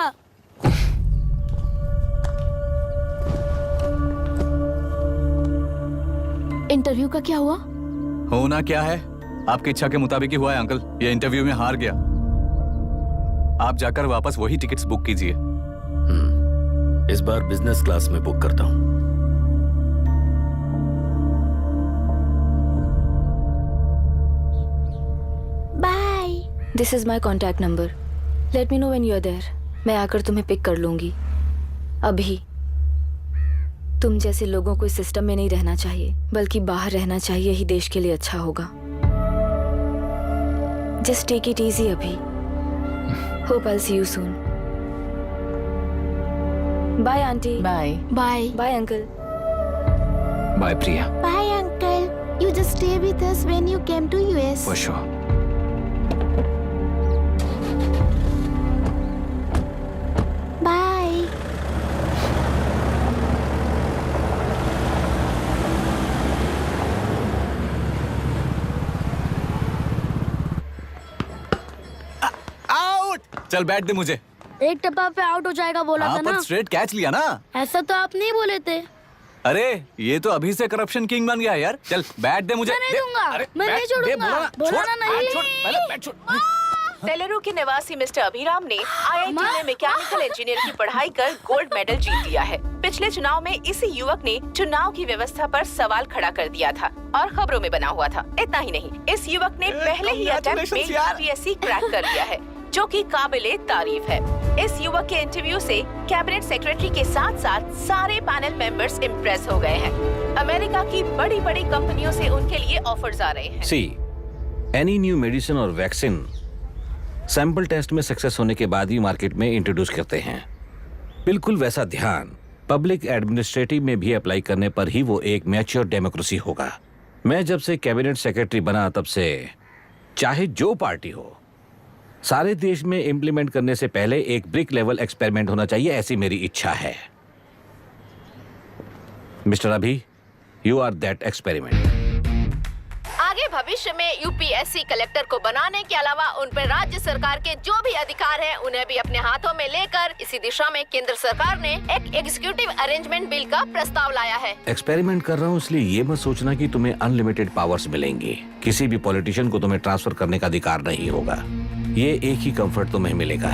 इंटरव्यू का क्या हुआ? होना क्या है, आपकी इच्छा के मुताबिक ही हुआ है अंकल। ये इंटरव्यू में हार गया। आप जाकर वापस वही टिकट्स बुक कीजिए। इस बार बिजनेस क्लास में बुक करता हूँ। Bye. This is my contact number. Let me know when you are there. मैं आकर तुम्हें पिक कर लूंगी। अभी तुम जैसे लोगों को इस सिस्टम में नहीं रहना चाहिए, बल्कि बाहर रहना चाहिए ही देश के लिए अच्छा होगा। जस्ट टेक इट इजी अभी। Hope I see you soon. Bye aunty. Bye bye bye uncle. Bye Priya. Bye uncle, you just stay with us when you came to US. For sure. Bye. Out. चल बैट दे मुझे। एक टप्पा पे आउट हो जाएगा बोला था हाँ, ना। पर स्ट्रेट कैच लिया ना। ऐसा तो आप नहीं बोले थे। अरे ये तो अभी से करप्शन किंग बन गया है यार। चल बैट दे मुझे। मैं नहीं दे। दूंगा। अरे, मैं बैट नहीं दे, छोड़ूंगा। बोला ना, बोला छोड़, ना नहीं। छोड़, पहले बैट छोड़। तेलुरु के निवासी मिस्टर अभिराम ने IIT में मैकेनिकल इंजीनियर की पढ़ाई कर गोल्ड मेडल जीत लिया है। पिछले चुनाव में इसी युवक ने चुनाव की व्यवस्था पर सवाल खड़ा कर दिया था और खबरों में बना हुआ था। इतना ही नहीं, इस युवक ने पहले ही अटेम्प्ट में UPSC क्रैक कर लिया है, जो कि काबिले तारीफ है। इस युवक के इंटरव्यू से कैबिनेट सेक्रेटरी के साथ साथ सारे पैनल मेंबर्स इम्प्रेस हो गए हैं। अमेरिका की बड़ी बड़ी कंपनियों से उनके लिए ऑफर्स आ रहे हैं। सी एनी न्यू मेडिसिन और वैक्सीन सैंपल टेस्ट में सक्सेस होने के बाद ही मार्केट में इंट्रोड्यूस करते हैं। बिल्कुल वैसा ध्यान पब्लिक एडमिनिस्ट्रेटिव में भी अप्लाई करने पर ही वो एक मैच्योर डेमोक्रेसी होगा। मैं जब से कैबिनेट सेक्रेटरी बना तब से चाहे जो पार्टी हो, सारे देश में इंप्लीमेंट करने से पहले एक ब्रिक लेवल एक्सपेरिमेंट होना चाहिए, ऐसी मेरी इच्छा है। मिस्टर अभी, यू आर दैट एक्सपेरिमेंट। आगे भविष्य में UPSC कलेक्टर को बनाने के अलावा उन पर राज्य सरकार के जो भी अधिकार हैं, उन्हें भी अपने हाथों में लेकर इसी दिशा में केंद्र सरकार ने एक एग्जीक्यूटिव अरेंजमेंट बिल का प्रस्ताव लाया है। एक्सपेरिमेंट कर रहा हूँ इसलिए ये मत सोचना कि तुम्हें अनलिमिटेड पावर्स मिलेंगे। किसी भी पॉलिटिशियन को तुम्हें ट्रांसफर करने का अधिकार नहीं होगा। ये एक ही कंफर्ट तुम्हें मिलेगा।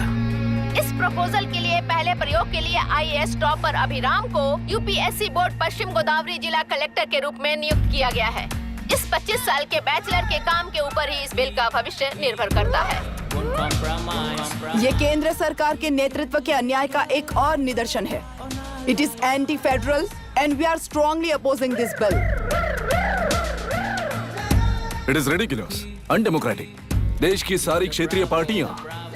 इस प्रपोजल के लिए पहले प्रयोग के लिए IAS टॉपर अभिराम को UPSC बोर्ड पश्चिम गोदावरी जिला कलेक्टर के रूप में नियुक्त किया गया है। इस 25 साल के बैचलर के काम के ऊपर ही इस बिल का भविष्य निर्भर करता है। ये केंद्र सरकार के नेतृत्व के अन्याय का एक और निदर्शन है। It is anti federal and we are strongly opposing this bill. It is ridiculous, undemocratic. देश की सारी क्षेत्रीय पार्टियां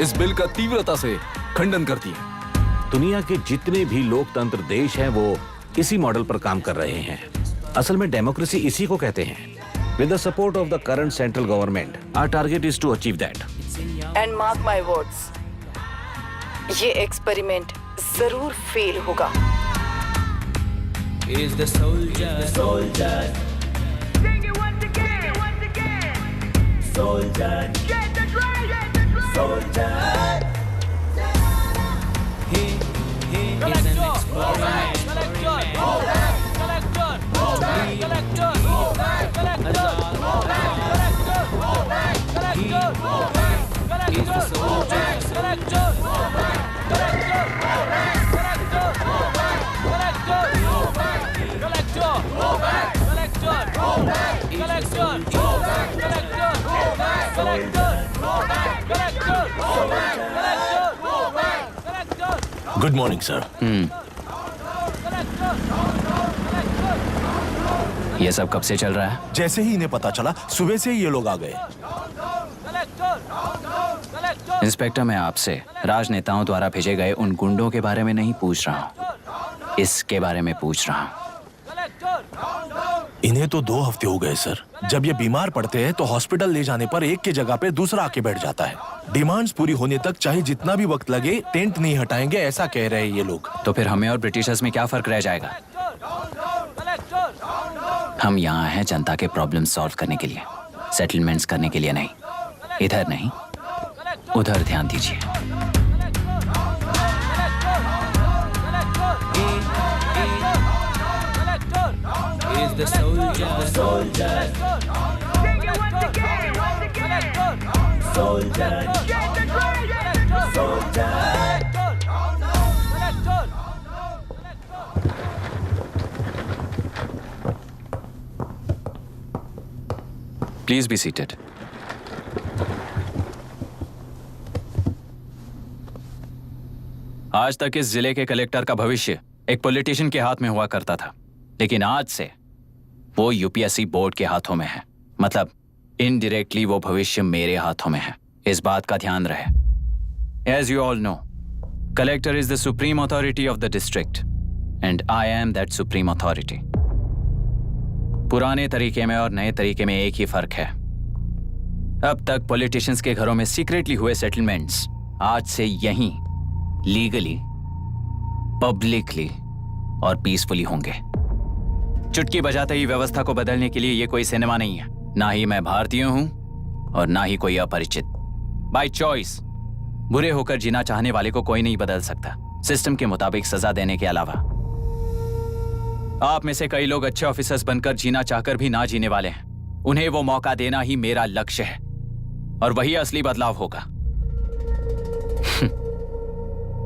इस बिल का तीव्रता से खंडन करती हैं। दुनिया के जितने भी लोकतंत्र देश हैं वो इसी मॉडल पर काम कर रहे हैं। असल में डेमोक्रेसी इसी को कहते हैं। With the support of the current central government, our target is to achieve that. And mark my words, ये एक्सपेरिमेंट जरूर फेल होगा। Is the soldier, soldier. Sing it once again, once again. Soldier, get the drum, get the drum. Soldier. He is an experiment. Good morning sir. ये सब कब से चल रहा है? जैसे ही इन्हें पता चला, सुबह से ही ये लोग आ गए। इंस्पेक्टर, मैं आपसे राजनेताओं द्वारा भेजे गए उन गुंडों के बारे में नहीं पूछ रहा हूँ, इसके बारे में पूछ रहा हूँ। इन्हें तो 2 हफ्ते हो गए सर। जब ये बीमार पड़ते हैं तो हॉस्पिटल ले जाने पर एक के जगह पे दूसरा आके बैठ जाता है। डिमांड्स पूरी होने तक चाहे जितना भी वक्त लगे, टेंट नहीं हटाएंगे, ऐसा कह रहे हैं ये लोग। तो फिर हमें और ब्रिटिशर्स में क्या फर्क रह जाएगा? हम यहाँ हैं जनता के प्रॉब्लम सॉल्व करने के लिए, सेटलमेंट्स करने के लिए नहीं। इधर नहीं, उधर ध्यान दीजिए। Is the soldier, soldier. Sing it once again, once again. Soldier, get the drum, get the drum. Soldier. Please be seated. आज तक इस जिले के कलेक्टर का भविष्य एक पॉलिटिशियन के हाथ में हुआ करता था, लेकिन आज से वो यूपीएससी बोर्ड के हाथों में है। मतलब इनडायरेक्टली वो भविष्य मेरे हाथों में है। इस बात का ध्यान रहे। As you all know, collector is the supreme authority of the district and I am that supreme authority. पुराने तरीके में और नए तरीके में एक ही फर्क है। अब तक पॉलिटिशियंस के घरों में सीक्रेटली हुए सेटलमेंट्स आज से यहीं लीगली, पब्लिकली और पीसफुली होंगे। चुटकी बजाते ही व्यवस्था को बदलने के लिए ये कोई सिनेमा नहीं है। ना ही मैं भारतीय हूं और ना ही कोई अपरिचित। बाय चॉइस बुरे होकर जीना चाहने वाले को कोई नहीं बदल सकता, सिस्टम के मुताबिक सजा देने के अलावा। आप में से कई लोग अच्छे ऑफिसर्स बनकर जीना चाहकर भी ना जीने वाले हैं। उन्हें वो मौका देना ही मेरा लक्ष्य है और वही असली बदलाव होगा।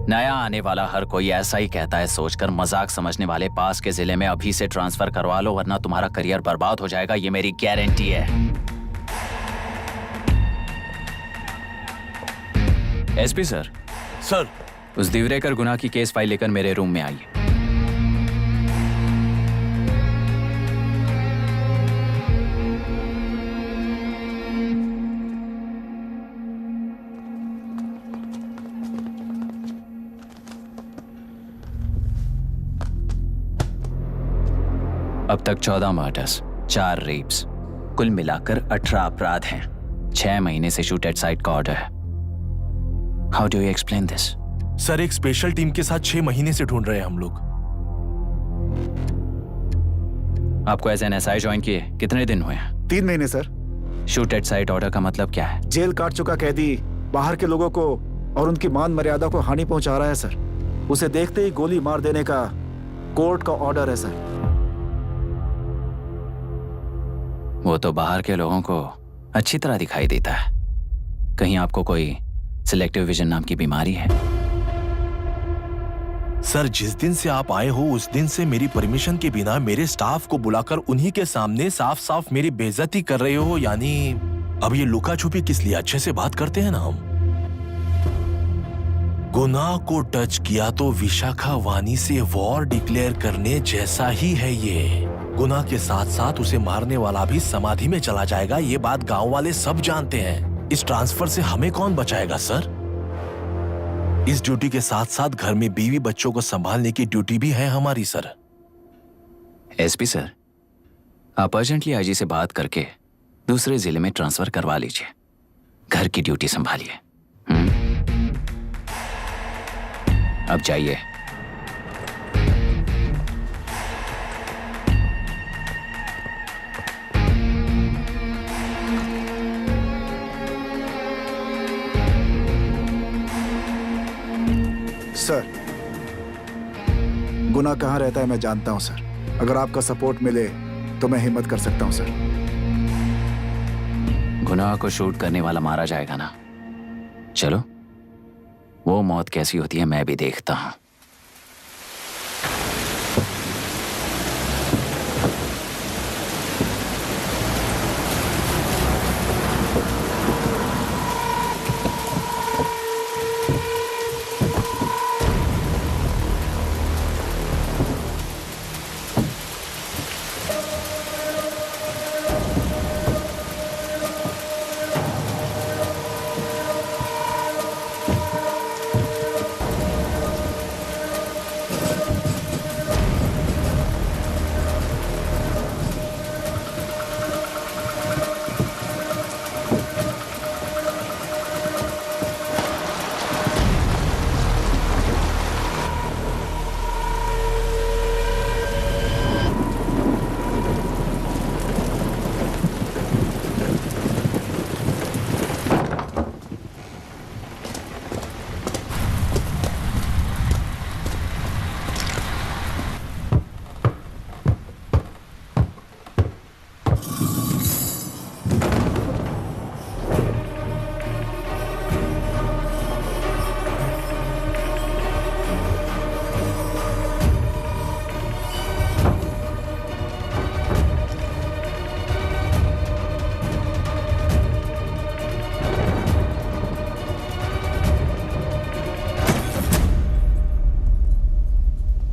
नया आने वाला हर कोई ऐसा ही कहता है सोचकर मजाक समझने वाले पास के जिले में अभी से ट्रांसफर करवा लो, वरना तुम्हारा करियर बर्बाद हो जाएगा। ये मेरी गारंटी है। SP sir. सर। उस दिवरेकर गुनाह की केस फाइल लेकर मेरे रूम में आइए। अब तक 14 मर्डर्स, 4 रेप्स, कुल मिलाकर 18 अपराध हैं। 6 महीने से शूट एट साइट का ऑर्डर है। How do you explain this? Sir, एक स्पेशल टीम के साथ 6 महीने से ढूंढ रहे हैं हम लोग। आपको एज एन एसआई ज्वाइन किए कितने दिन हुए हैं? 3 महीने sir. Shoot at site order का मतलब क्या है? जेल काट चुका कैदी बाहर के लोगों को और उनकी मान मर्यादा को हानि पहुंचा रहा है सर। उसे देखते ही गोली मार देने का कोर्ट का ऑर्डर है सर। वो तो बाहर के लोगों को अच्छी तरह दिखाई देता है। कहीं आपको कोई सिलेक्टिव विजन नाम की बीमारी है? सर, जिस दिन से आप आए हो उस दिन से मेरी परमिशन के बिना मेरे स्टाफ को बुलाकर उन्हीं के सामने साफ साफ मेरी बेइज्जती कर रहे हो। यानी अब ये लुका छुपी किस लिए? अच्छे से बात करते हैं ना हम। गुनाह को टच किया तो विशाखा वानी से वॉर डिक्लेयर करने जैसा ही है ये। गुनाह के साथ साथ उसे मारने वाला भी समाधि में चला जाएगा। ये बात गांव वाले सब जानते हैं। इस ट्रांसफर से हमें कौन बचाएगा सर? इस ड्यूटी के साथ साथ घर में बीवी बच्चों को संभालने की ड्यूटी भी है हमारी सर। एसपी सर, आप अर्जेंटली आईजी से बात करके दूसरे जिले में ट्रांसफर करवा लीजिए। घर की ड्यूटी संभालिए। अब जाइए। सर, गुनाह कहाँ रहता है मैं जानता हूं सर। अगर आपका सपोर्ट मिले तो मैं हिम्मत कर सकता हूं सर। गुनाह को शूट करने वाला मारा जाएगा ना? चलो, वो मौत कैसी होती है मैं भी देखता हूं।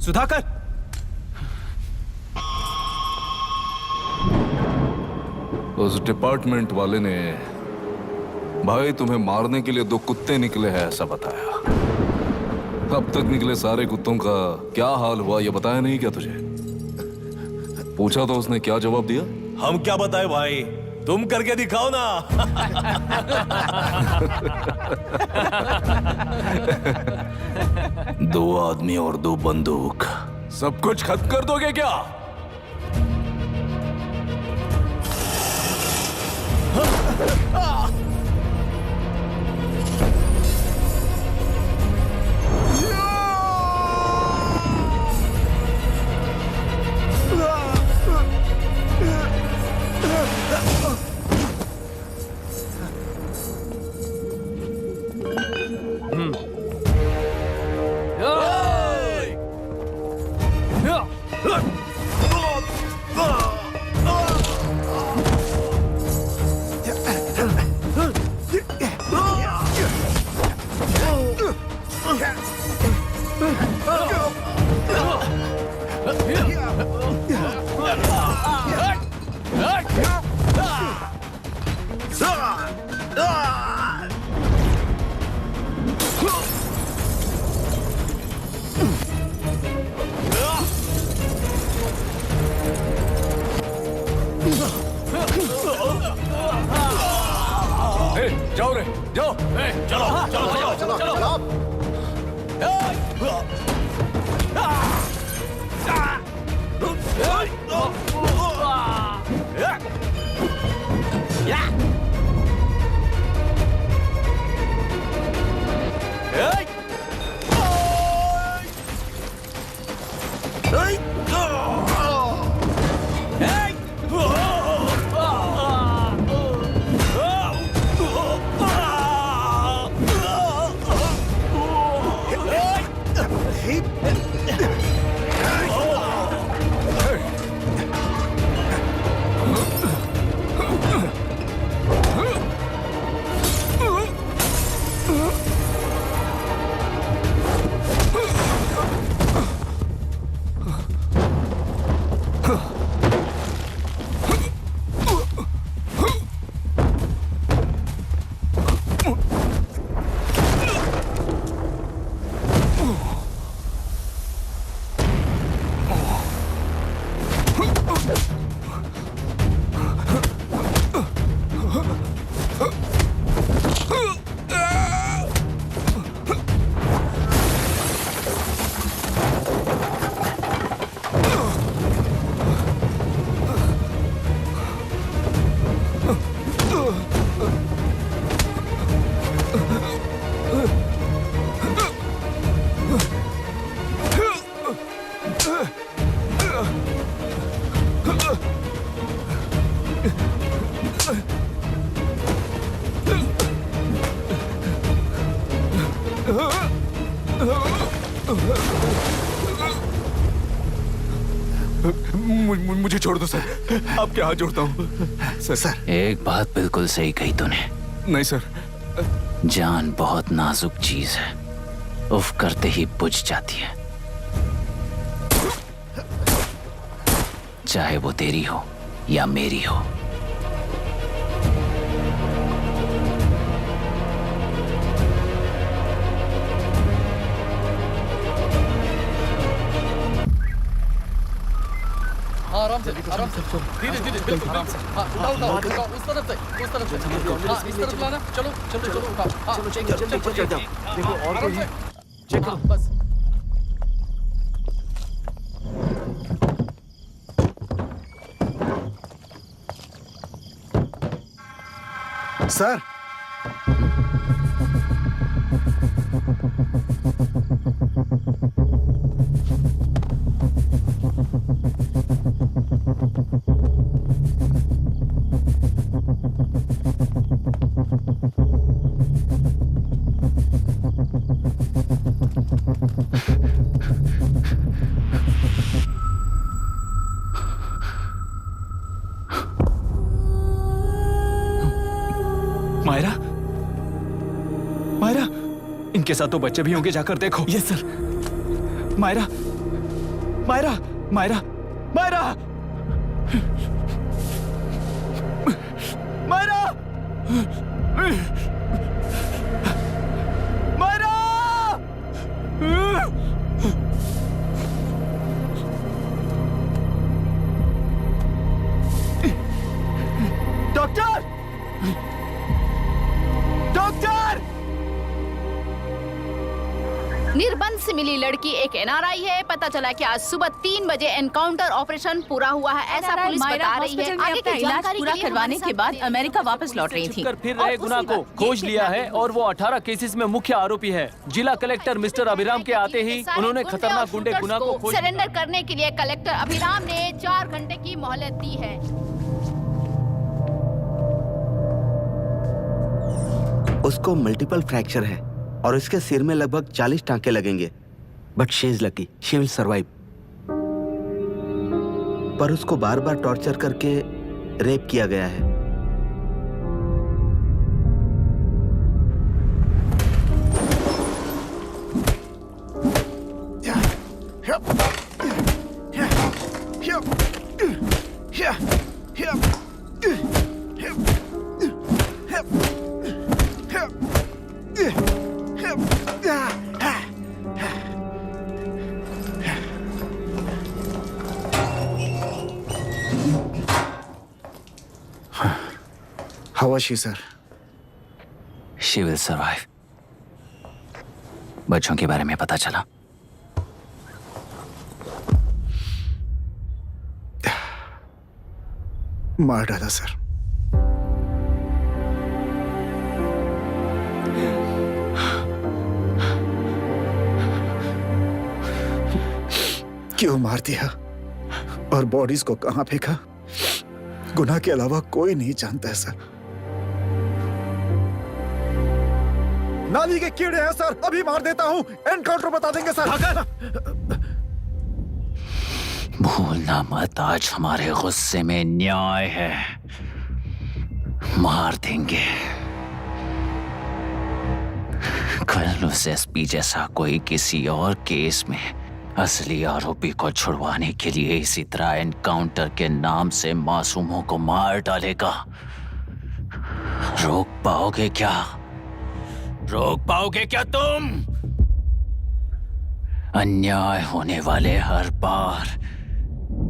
सुधाकर, उस डिपार्टमेंट वाले ने भाई तुम्हें मारने के लिए 2 कुत्ते निकले हैं ऐसा बताया। अब तक निकले सारे कुत्तों का क्या हाल हुआ ये बताया नहीं क्या तुझे? पूछा तो उसने क्या जवाब दिया? हम क्या बताए भाई, तुम करके दिखाओ ना। 2 आदमी और 2 बंदूक, सब कुछ खत्म कर दोगे क्या? जाओ रे, जाओ। चलो। मुझे छोड़ दो सर, आपके हाथ जोड़ता हूँ सर। एक बात बिल्कुल सही कही तूने। नहीं सर। जान बहुत नाजुक चीज है, उफ करते ही बुझ जाती है, चाहे वो तेरी हो या मेरी हो। आराम से धीरे धीरे, बिल्कुल आराम से। हाँ, उठाओ उस तरफ से। हाँ, इस तरफ लाना। चलो। हाँ, चलो देखो और कोई चेक करो बस। सर, मायरा, इनके साथ तो बच्चे भी होंगे, जाकर देखो। Yes sir. Myra, Myra Myra Myra Myra Myra doctor doctor Nirbandh से मिली लड़की एक एनआरआई है। पता चला कि आज सुबह 3 बजे एनकाउंटर ऑपरेशन पूरा हुआ है, ऐसा पुलिस बता रही है। आगे की इलाज जानकारी पूरा के लिए करवाने हमारे के बाद साथ अमेरिका वापस लौट रही थी। फिर रहे गुनाह को खोज लिया है और वो 18 केसेस में मुख्य आरोपी है। जिला कलेक्टर मिस्टर अभिराम के आते ही उन्होंने खतरनाक गुंडे गुनाह को खोज सरेंडर करने के लिए कलेक्टर अभिराम ने 4 घंटे की मोहलत दी है। उसको मल्टीपल फ्रैक्चर है और इसके सिर में लगभग 40 टांके लगेंगे, but she is lucky, she will survive. पर उसको बार बार टॉर्चर करके रेप किया गया है। How was she, sir? She will survive. बच्चों के बारे में पता चला? मार डाला सर। क्यों मार दिया और बॉडीज को कहां फेंका, गुनाह के अलावा कोई नहीं जानता है सर। नाली के कीड़े हैं सर, अभी मार देता हूं, एनकाउंटर बता देंगे सर। भूलना मत, आज हमारे गुस्से में न्याय है, मार देंगे। कल उस एसपी जैसा कोई किसी और केस में असली आरोपी को छुड़वाने के लिए इसी तरह एनकाउंटर के नाम से मासूमों को मार डालेगा। रोक पाओगे क्या? रोक पाओगे क्या तुम? अन्याय होने वाले हर बार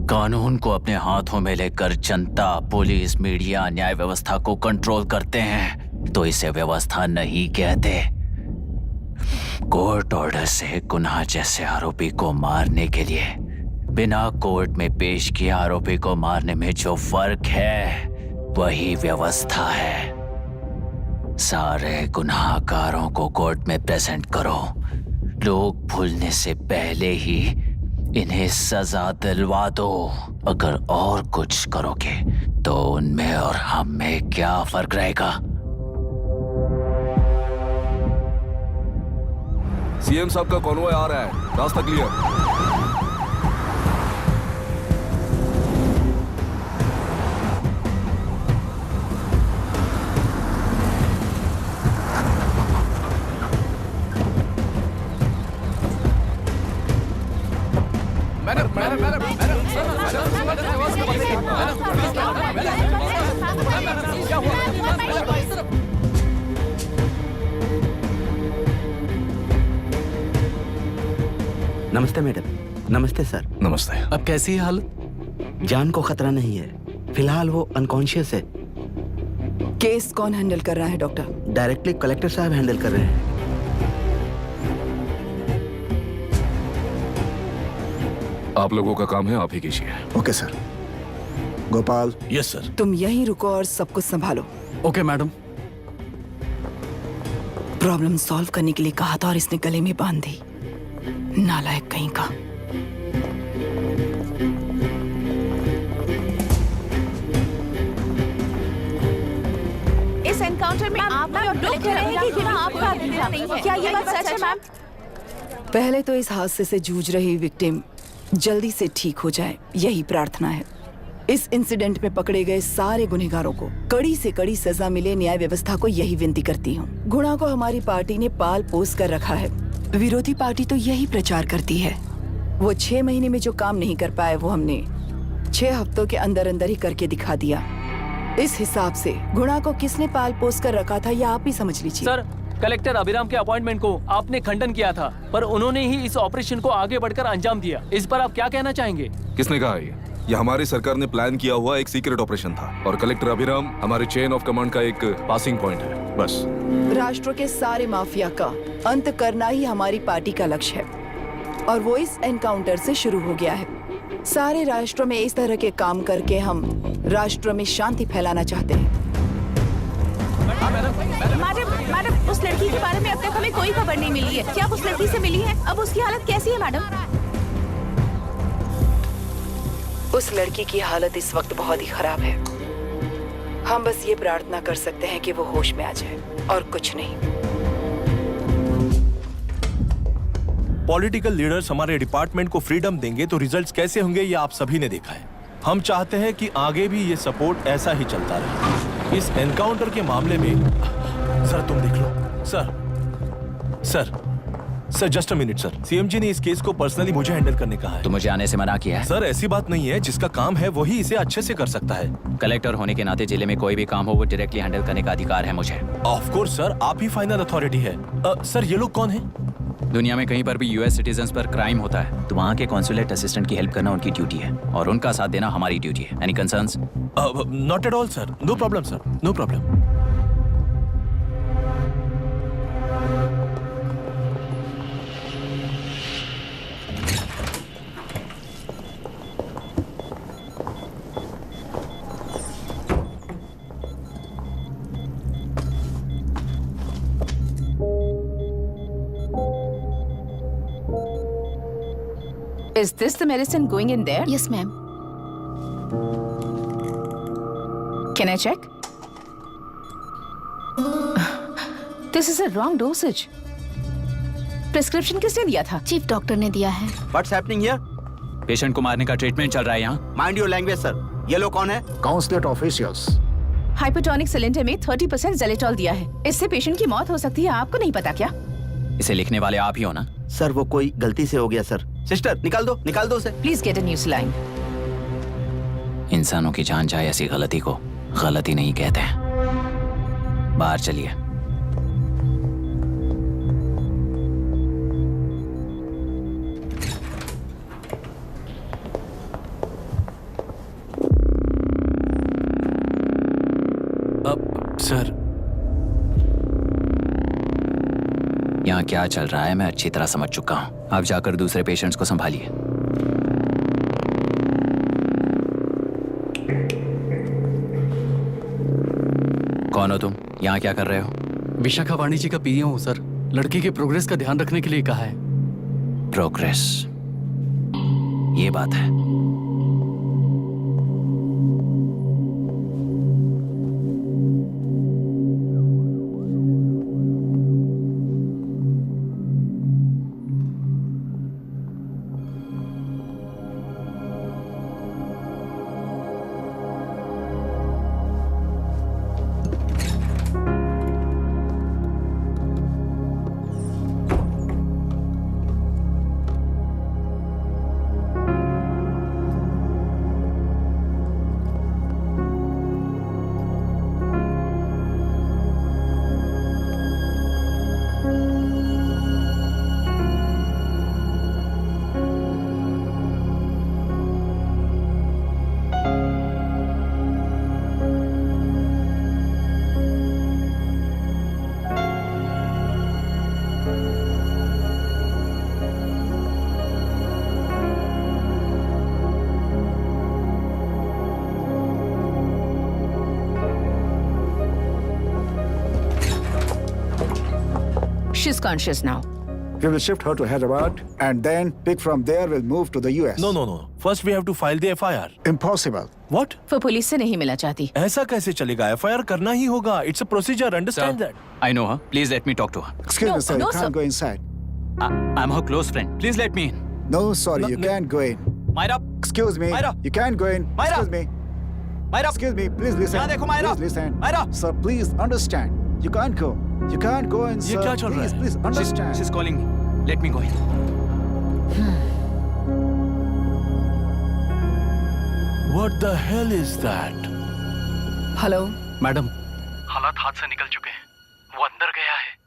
कानून को अपने हाथों में लेकर जनता, पुलिस, मीडिया, न्याय व्यवस्था को कंट्रोल करते हैं तो इसे व्यवस्था नहीं कहते। कोर्ट ऑर्डर से गुनाह जैसे आरोपी को मारने के लिए बिना कोर्ट में पेश किए आरोपी को मारने में जो फर्क है वही व्यवस्था है। सारे गुनाहगारों को कोर्ट में प्रेजेंट करो, लोग भूलने से पहले ही इन्हें सजा दिलवा दो। अगर और कुछ करोगे तो उनमें और हम में क्या फर्क रहेगा? सीएम साहब का कॉन्वॉय आ रहा है, रास्ता क्लियर। नमस्ते मैडम। नमस्ते सर। नमस्ते। अब कैसी है हालत? जान को खतरा नहीं है, फिलहाल वो अनकॉन्शियस है। केस कौन हैंडल कर रहा है डॉक्टर? डायरेक्टली कलेक्टर साहब हैंडल कर रहे हैं। आप लोगों का काम है, आप ही कीजिए। Okay sir. Gopal. Yes sir. तुम यहीं रुको और सब कुछ संभालो। Okay madam. प्रॉब्लम सॉल्व करने के लिए कहा था और इसने गले में बांध दी, नालायक कहीं का। इस एनकाउंटर में आपका और कलेक्टर अभिराम के नाम आपका अधिकार नहीं है। क्या ये बात सच है मैम? पहले तो इस हादसे से जूझ रही विक्टिम जल्दी से ठीक हो जाए, यही प्रार्थना है। इस इंसिडेंट में पकड़े गए सारे गुनहगारों को कड़ी से कड़ी सजा मिले, न्याय व्यवस्था को यही विनती करती हूँ। गुणा को हमारी पार्टी ने पाल पोस कर रखा है, विरोधी पार्टी तो यही प्रचार करती है। वो 6 महीने में जो काम नहीं कर पाए वो हमने 6 हफ्तों के अंदर अंदर ही करके दिखा दिया। इस हिसाब से गुणा को किसने पाल पोस कर रखा था, या आप ही समझ लीजिए। सर, कलेक्टर अभिराम के अपॉइंटमेंट को आपने खंडन किया था, पर उन्होंने ही इस ऑपरेशन को आगे बढ़कर अंजाम दिया। इस पर आप क्या कहना चाहेंगे? किसने कहा ये हमारी सरकार ने प्लान किया हुआ एक सीक्रेट ऑपरेशन था और कलेक्टर अभिराम हमारे चेन ऑफ कमांड का एक पासिंग पॉइंट है, बस। राष्ट्र के सारे माफिया का अंत करना ही हमारी पार्टी का लक्ष्य है और वो इस एनकाउंटर से शुरू हो गया है। सारे राष्ट्रों में इस तरह के काम करके हम राष्ट्र में शांति फैलाना चाहते हैं। मैडम, उस लड़की के बारे में अब तक हमें कोई खबर नहीं मिली है। क्या आप उस लड़की से मिली हैं? अब उसकी हालत कैसी है मैडम? उस लड़की की हालत इस वक्त बहुत ही खराब है। हम बस ये प्रार्थना कर सकते हैं कि वो होश में आ जाए और कुछ नहीं। पॉलिटिकल लीडर्स हमारे डिपार्टमेंट को फ्रीडम देंगे तो रिजल्ट्स कैसे होंगे ये आप सभी ने देखा है। हम चाहते हैं कि आगे भी ये सपोर्ट ऐसा ही चलता रहे। इस एनकाउंटर के मामले में सर तुम देख लो। Sir just a minute sir. CM ji ने इस केस को पर्सनली मुझे हैंडल करने कहा है। तो मुझे आने से मना किया है? सर ऐसी बात नहीं है, जिसका काम है वही इसे अच्छे से कर सकता है। कलेक्टर होने के नाते जिले में कोई भी काम हो वो डायरेक्टली हैंडल करने का अधिकार है मुझे। ऑफ कोर्स सर, आप ही फाइनल अथॉरिटी है। सर ये लोग कौन है? दुनिया में कहीं पर भी यूएस सिटीजन्स पर क्राइम होता है तो वहाँ के कॉन्सुलेट असिस्टेंट की हेल्प करना उनकी ड्यूटी है और उनका साथ देना हमारी ड्यूटी है। Any concerns? Not at all sir, no problem sir, no problem. Is this the medicine going in there? Yes, ma'am. Can I check? This is a wrong dosage. Prescription किसने दिया था? चीफ डॉक्टर ने दिया है। What's happening here? पेशेंट को मारने का ट्रीटमेंट चल रहा है यहाँ। Mind your language, sir. ये लोग कौन है? Consulate officials. हाइपोटोनिक सिलेंडर में 30% जेलेटॉल दिया है। इससे पेशेंट की मौत हो सकती है, आपको नहीं पता क्या? इसे लिखने वाले आप ही हो ना? सर वो कोई गलती से हो गया सर। सिस्टर निकाल दो उसे। Please get a new saline. इंसानों की जान जाए ऐसी गलती को गलती नहीं कहते हैं। बाहर चलिए। सर यहाँ क्या चल रहा है मैं अच्छी तरह समझ चुका हूँ। आप जाकर दूसरे पेशेंट्स को संभालिए। कौन हो तुम? यहाँ क्या कर रहे हो? विशाखा वाणी जी का पीए हूँ सर। लड़की के प्रोग्रेस का ध्यान रखने के लिए कहा है। प्रोग्रेस, ये बात है। She's conscious now. We will shift her to Hyderabad and then pick from there. We'll move to the US. No. First we have to file the FIR. Impossible. What? वो पुलिस से नहीं मिलना चाहती। ऐसा कैसे चलेगा? FIR करना ही होगा. It's a procedure. Understand that? I know her. Please let me talk to her. Excuse me, sir. no, You can't sir. go inside. I'm her close friend. Please let me in. No, sorry. You can't go in. Myra. Excuse me. Myra. You can't go in. Myra. Excuse me. Myra. Excuse me. Please listen. यहाँ देखो Myra. Please listen. Myra. Sir, please understand. You can't go. You can't go in, sir. ये क्या चल रहा है? Please understand. She's calling me. Let me go in. What the hell is that? Hello madam, हालात हाथ से निकल चुके हैं। वो अंदर गया है।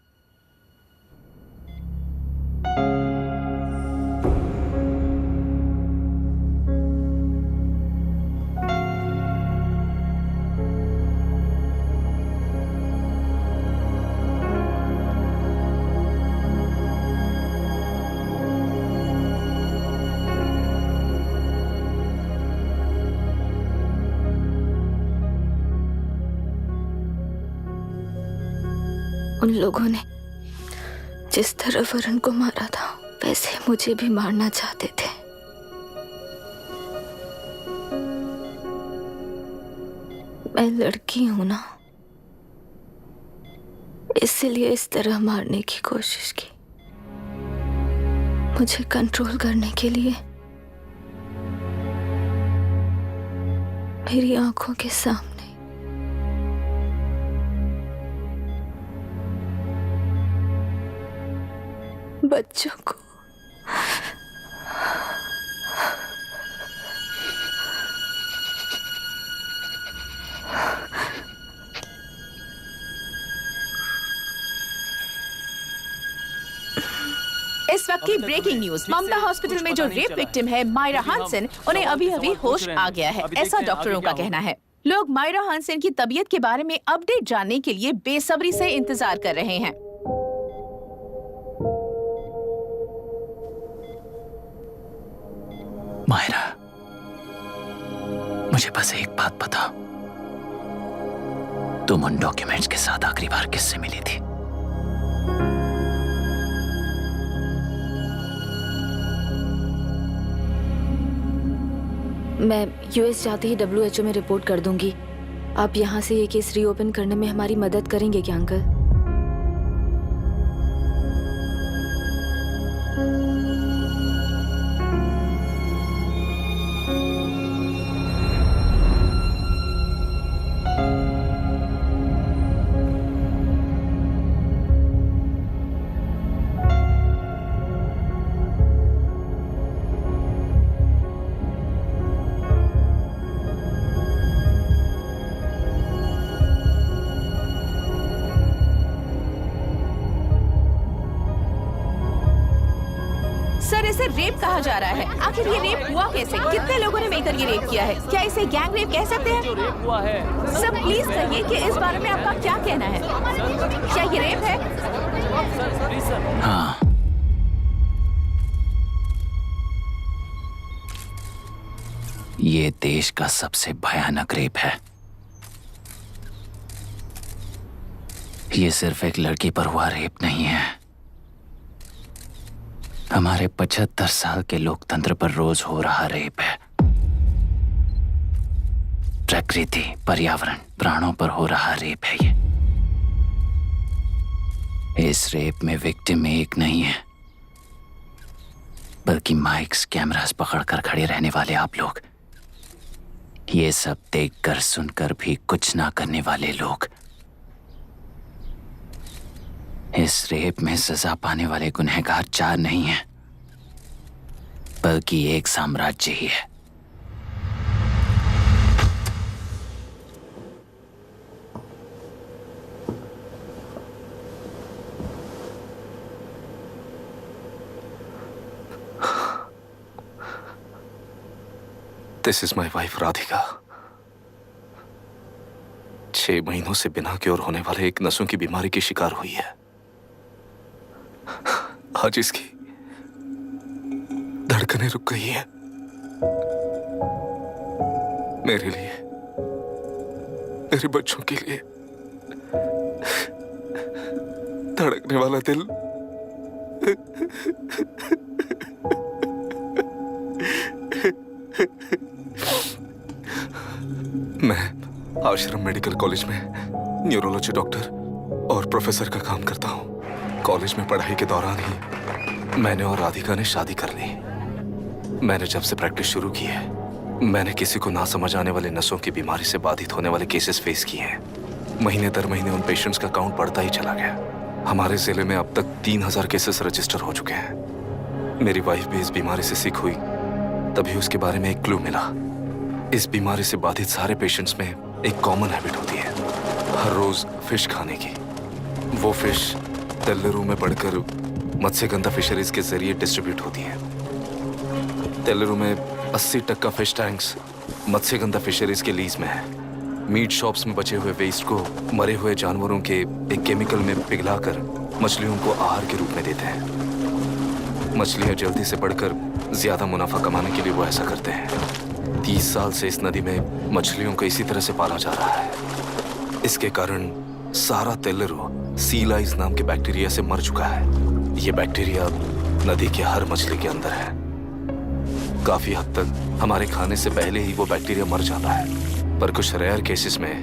उन लोगों ने जिस तरह वरुण को मारा था वैसे मुझे भी मारना चाहते थे। मैं लड़की हूं ना, इसलिए इस तरह मारने की कोशिश की। मुझे कंट्रोल करने के लिए मेरी आंखों के सामने बच्चों को इस वक्त की ब्रेकिंग न्यूज। ममता हॉस्पिटल में जो रेप विक्टिम है मायरा हानसन, उन्हें अभी अभी होश आ गया है, ऐसा डॉक्टरों का कहना है। लोग मायरा हानसन की तबीयत के बारे में अपडेट जानने के लिए बेसब्री से इंतजार कर रहे हैं। मायरा, मुझे बस एक बात बताओ, तुम उन डॉक्यूमेंट्स के साथ आखिरी बार किससे मिली थी? मैं यूएस जाते ही WHO में रिपोर्ट कर दूंगी। आप यहाँ से ये केस रीओपन करने में हमारी मदद करेंगे क्या अंकल? सर, इसे रेप कहा जा रहा है। आखिर ये रेप हुआ कैसे? कितने लोगों ने मिलकर ये रेप किया है? क्या इसे गैंग रेप कह सकते हैं? हुआ है। सर प्लीज कहिए कि इस बारे में आपका क्या कहना है? क्या ये रेप है? हाँ, ये देश का सबसे भयानक रेप है। ये सिर्फ एक लड़की पर हुआ रेप नहीं है, हमारे 75 साल के लोकतंत्र पर रोज हो रहा रेप है। प्रकृति, पर्यावरण, प्राणों पर हो रहा रेप है ये। इस रेप में विक्टिम एक नहीं है, बल्कि माइक्स, कैमरास पकड़कर खड़े रहने वाले आप लोग। ये सब देखकर सुनकर भी कुछ ना करने वाले लोग। इस रेप में सजा पाने वाले गुनहगार 4 नहीं हैं, बल्कि एक साम्राज्य ही है। This is my wife Radhika. 6 महीनों से बिना क्योर होने वाले एक नसों की बीमारी की शिकार हुई है। आज इसकी धड़कनें रुक गई हैं। मेरे लिए, मेरे बच्चों के लिए धड़कने वाला दिल मैं आश्रम मेडिकल कॉलेज में न्यूरोलॉजी डॉक्टर और प्रोफेसर का काम करता हूँ। कॉलेज में पढ़ाई के दौरान ही मैंने और राधिका ने शादी कर ली। मैंने जब से प्रैक्टिस शुरू की है, मैंने किसी को ना समझ आने वाले नसों की बीमारी से बाधित होने वाले केसेस फेस किए हैं। महीने दर महीने उन पेशेंट्स का काउंट बढ़ता ही चला गया। हमारे जिले में अब तक 3000 केसेस रजिस्टर हो चुके हैं। मेरी वाइफ भी इस बीमारी से सिक हुई, तभी उसके बारे में एक क्लू मिला। इस बीमारी से बाधित सारे पेशेंट्स में एक कॉमन हैबिट होती है, हर रोज फिश खाने की। वो फिश तेल्लुरु में बढ़कर मत्स्यगंधा फिशरीज के जरिए डिस्ट्रीब्यूट होती है। तेल्लुरु में 80% फिश टैंक्स मत्स्यगंधा फिशरीज के लीज में है। मीट शॉप्स में बचे हुए वेस्ट को मरे हुए जानवरों के एक केमिकल में पिघलाकर मछलियों को आहार के रूप में देते हैं। मछलियां जल्दी से बढ़कर ज्यादा मुनाफा कमाने के लिए वो ऐसा करते हैं। 30 साल से इस नदी में मछलियों को इसी तरह से पाला जा रहा है। इसके कारण सारा तेल्लुरु सी लाइस नाम के बैक्टीरिया से मर चुका है। ये बैक्टीरिया नदी के हर मछली के अंदर है। काफी हद तक हमारे खाने से पहले ही वो बैक्टीरिया मर जाता है, पर कुछ रेयर केसेस में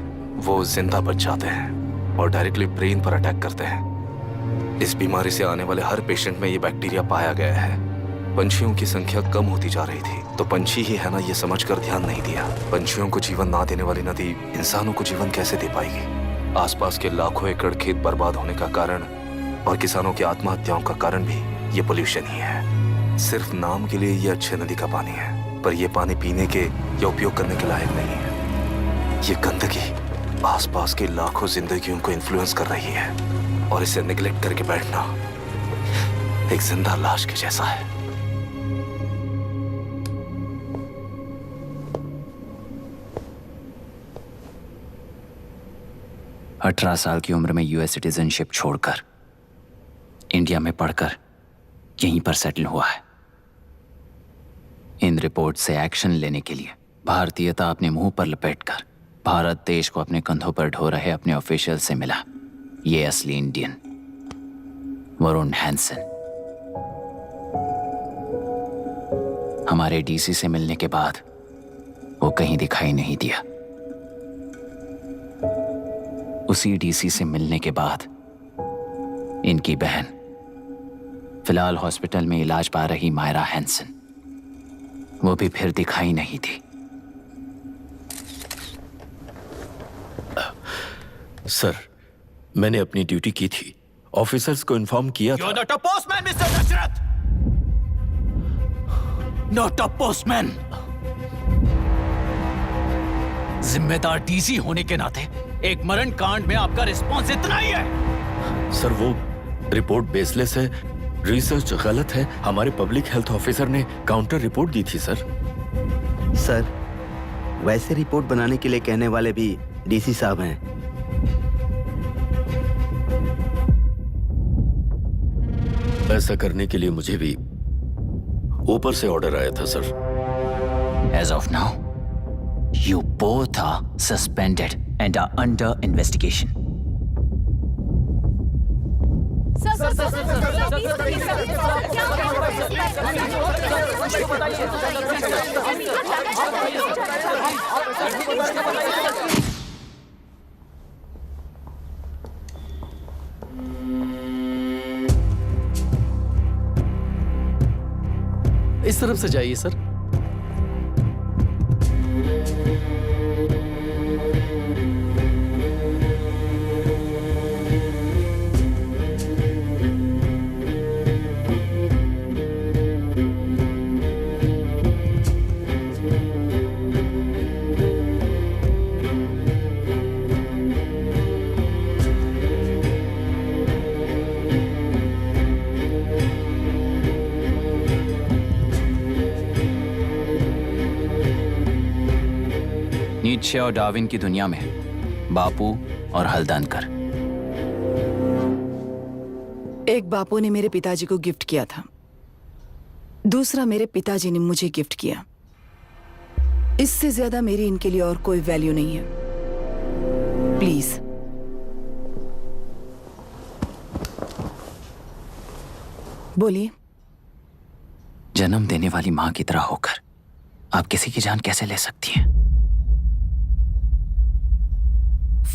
वो जिंदा बच जाते हैं और डायरेक्टली ब्रेन पर अटैक करते हैं। इस बीमारी से आने वाले हर पेशेंट में ये बैक्टीरिया पाया गया है। पंछियों की संख्या कम होती जा रही थी, तो पंछी ही है ना ये समझकर ध्यान नहीं दिया। पंछियों को जीवन ना देने वाली नदी इंसानों को जीवन कैसे दे पाएगी? आसपास के लाखों एकड़ खेत बर्बाद होने का कारण और किसानों की आत्महत्याओं का कारण भी ये पोल्यूशन ही है। सिर्फ नाम के लिए ये अच्छे नदी का पानी है, पर ये पानी पीने के या उपयोग करने के लायक नहीं है। ये गंदगी आसपास के लाखों जिंदगियों को इन्फ्लुएंस कर रही है और इसे निगलेक्ट करके बैठना एक जिंदा लाश के जैसा है। अठारह साल की उम्र में यूएस सिटीजनशिप छोड़कर इंडिया में पढ़कर यहीं पर सेटल हुआ है। इन रिपोर्ट से एक्शन लेने के लिए भारतीयता अपने मुंह पर लपेटकर भारत देश को अपने कंधों पर ढो रहे अपने ऑफिशियल से मिला ये असली इंडियन वरुण हैंसन। हमारे डीसी से मिलने के बाद वो कहीं दिखाई नहीं दिया। उसी डीसी से मिलने के बाद इनकी बहन फिलहाल हॉस्पिटल में इलाज पा रही मायरा हैंसन, वो भी फिर दिखाई नहीं दी। सर, मैंने अपनी ड्यूटी की थी, ऑफिसर्स को इन्फॉर्म किया था। You're not a postman, Mr. Dashrath! Not a postman! जिम्मेदार डीसी होने के नाते एक मरण कांड में आपका रिस्पॉन्स इतना ही है। सर, वो रिपोर्ट बेसलेस है, रिसर्च गलत है। हमारे पब्लिक हेल्थ ऑफिसर ने काउंटर रिपोर्ट दी थी। सर, वैसे रिपोर्ट बनाने के लिए कहने वाले भी डीसी साहब हैं। ऐसा करने के लिए मुझे भी ऊपर से ऑर्डर आया था sir. As of now, you both are suspended and are under investigation. इस तरफ से जाइए सर। नीत्शे और डार्विन की दुनिया में बापू और हल्दनकर। एक बापू ने मेरे पिताजी को गिफ्ट किया था, दूसरा मेरे पिताजी ने मुझे गिफ्ट किया। इससे ज्यादा मेरी इनके लिए और कोई वैल्यू नहीं है। प्लीज। बोलिए। जन्म देने वाली मां की तरह होकर आप किसी की जान कैसे ले सकती हैं?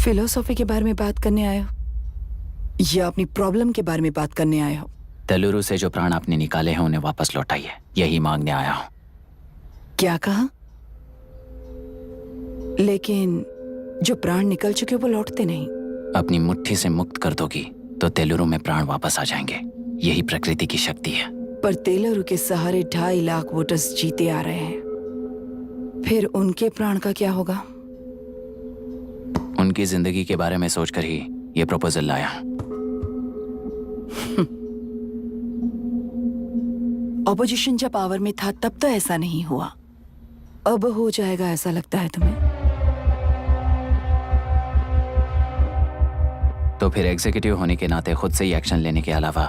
फिलोसॉफी के बारे में बात करने आए हो या अपनी प्रॉब्लम के बारे में बात करने आए हो? तेलुरु से जो प्राण आपने निकाले हैं उन्हें वापस लौटाइए, यही मांगने आया हूं। क्या कहा? लेकिन जो प्राण निकल चुके वो लौटते नहीं। अपनी मुट्ठी से मुक्त कर दोगी तो तेलुरु में प्राण वापस आ जाएंगे। यही प्रकृति की शक्ति है। पर तेलुरु के सहारे 2.5 लाख वोटर्स जीते आ रहे हैं। फिर उनके प्राण का क्या होगा? उनकी जिंदगी के बारे में सोचकर ही ये प्रपोजल लाया। ऑपोजिशन जब पावर में था तब तो ऐसा नहीं हुआ, अब हो जाएगा ऐसा लगता है तुम्हें? तो फिर एग्जीक्यूटिव होने के नाते खुद से ही एक्शन लेने के अलावा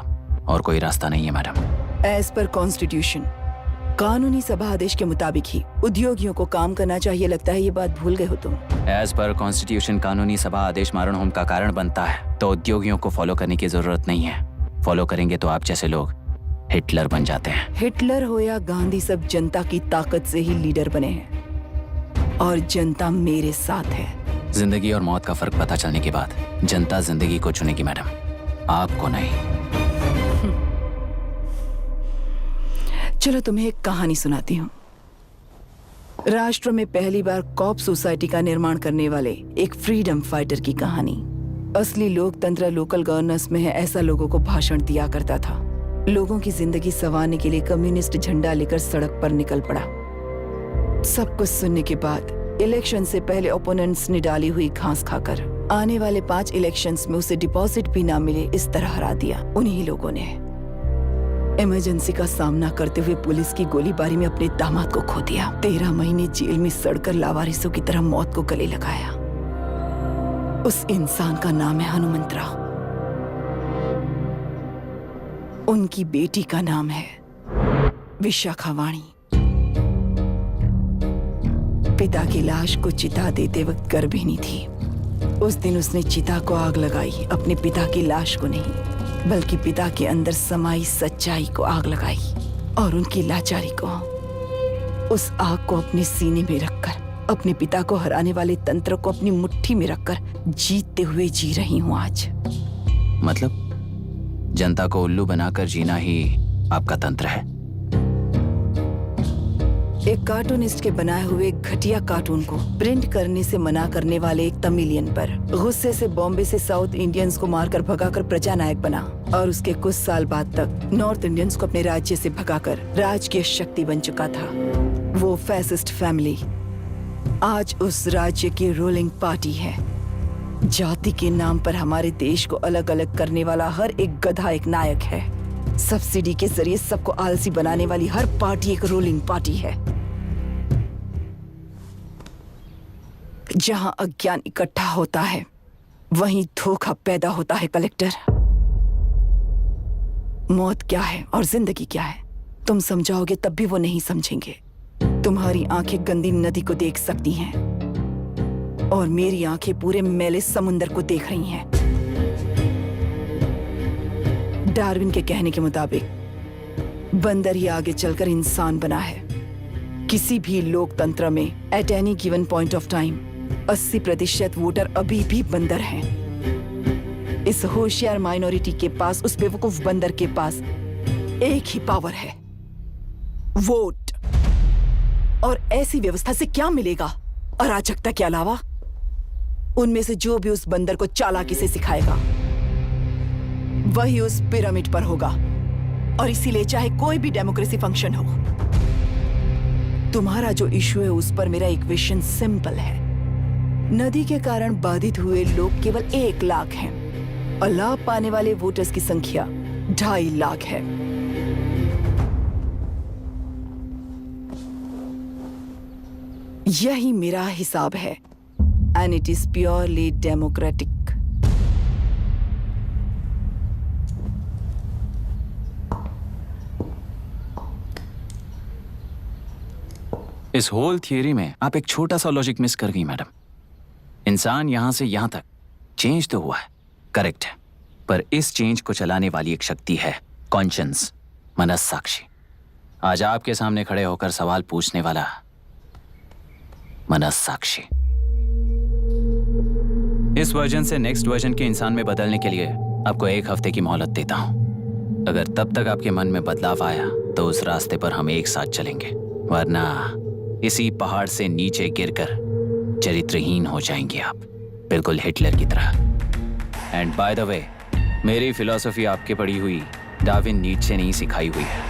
और कोई रास्ता नहीं है मैडम। एज पर कॉन्स्टिट्यूशन, कानूनी सभा आदेश के मुताबिक ही उद्योगियों को काम करना चाहिए। लगता है ये बात भूल गए हो तुम। एज पर कॉन्स्टिट्यूशन कानूनी सभा आदेश मारण होम का कारण बनता है, तो उद्योगियों को फॉलो करने की जरूरत नहीं है। फॉलो करेंगे तो आप जैसे लोग हिटलर बन जाते हैं। हिटलर हो या गांधी, सब जनता की ताकत से ही लीडर बने हैं और जनता मेरे साथ है। जिंदगी और मौत का फर्क पता चलने के बाद जनता जिंदगी को चुनेगी मैडम, आपको नहीं। चलो तुम्हें एक कहानी सुनाती हूँ। राष्ट्र में पहली बार कॉप सोसाइटी का निर्माण करने वाले एक फ्रीडम फाइटर की कहानी। असली लोकतंत्र लोकल गवर्नेंस में है, ऐसा लोगों को भाषण दिया करता था। लोगों की जिंदगी संवारने के लिए कम्युनिस्ट झंडा लेकर सड़क पर निकल पड़ा। सब कुछ सुनने के बाद इलेक्शन से पहले ओपोनेंट्स ने डाली हुई घास खाकर आने वाले 5 इलेक्शंस में उसे डिपॉजिट भी ना मिले इस तरह हरा दिया। उन्हीं लोगों ने इमरजेंसी का सामना करते हुए पुलिस की गोलीबारी में अपने दामाद को खो दिया। 13 महीने जेल में सड़कर लावारिसों की तरह मौत को गले लगाया। उस इंसान का नाम है हनुमंतराव। उनकी बेटी का नाम है विशाखावाणी। पिता की लाश को चिता देते वक्त गर्भिणी थी। उस दिन उसने चिता को आग लगाई, अपने पिता की लाश को नहीं, बल्कि पिता के अंदर समाई सच्चाई को आग लगाई और उनकी लाचारी को। उस आग को अपने सीने में रखकर, अपने पिता को हराने वाले तंत्र को अपनी मुट्ठी में रखकर जीतते हुए जी रही हूं आज। मतलब जनता को उल्लू बनाकर जीना ही आपका तंत्र है? एक कार्टूनिस्ट के बनाए हुए घटिया कार्टून को प्रिंट करने से मना करने वाले एक तमिलियन पर गुस्से से बॉम्बे से साउथ इंडियंस को मारकर भगाकर प्रजानायक बना और उसके कुछ साल बाद तक नॉर्थ इंडियंस को अपने राज्य से भगाकर राजकीय शक्ति बन चुका था। वो फैसिस्ट फैमिली आज उस राज्य की रूलिंग पार्टी है। जाति के नाम पर हमारे देश को अलग अलग करने वाला हर एक गधा एक नायक है। सब्सिडी के जरिए सबको आलसी बनाने वाली हर पार्टी एक रूलिंग पार्टी है। जहां अज्ञान इकट्ठा होता है वहीं धोखा पैदा होता है। कलेक्टर, मौत क्या है और जिंदगी क्या है तुम समझाओगे तब भी वो नहीं समझेंगे। तुम्हारी आंखें गंदी नदी को देख सकती हैं और मेरी आंखें पूरे मैले समुंदर को देख रही हैं। डार्विन के कहने के मुताबिक बंदर ही आगे चलकर इंसान बना है। किसी भी लोकतंत्र में at any given point of time 80% voter अभी भी बंदर हैं। इस होशियार माइनॉरिटी के पास, उस बेवकूफ बंदर के पास एक ही पावर है, वोट। और ऐसी व्यवस्था से क्या मिलेगा अराजकता के अलावा? उनमें से जो भी उस बंदर को चालाकी से सिखाएगा वही उस पिरामिड पर होगा। और इसीलिए चाहे कोई भी डेमोक्रेसी फंक्शन हो, तुम्हारा जो इशू है उस पर मेरा इक्वेशन सिंपल है। नदी के कारण बाधित हुए लोग केवल 1 लाख हैं और लाभ पाने वाले वोटर्स की संख्या 2.5 लाख है। यही मेरा हिसाब है and it is purely democratic. इस होल थियरी में आप एक छोटा सा लॉजिक मिस कर गई मैडम। इंसान यहां से यहां तक चेंज तो हुआ है, करेक्ट है, पर इस चेंज को चलाने वाली एक शक्ति है, कॉन्शियंस, मनस्साक्षी। आज आपके सामने खड़े होकर सवाल पूछने वाला मनस्साक्षी। इस वर्जन से नेक्स्ट वर्जन के इंसान में बदलने के लिए आपको 1 हफ्ते की मोहलत देता हूं। अगर तब तक आपके मन में बदलाव आया तो उस रास्ते पर हम एक साथ चलेंगे, वरना इसी पहाड़ से नीचे गिरकर चरित्रहीन हो जाएंगे आप, बिल्कुल हिटलर की तरह। एंड बाय द वे, मेरी फिलॉसफी आपके पढ़ी हुई डार्विन नीचे से नहीं सिखाई हुई है,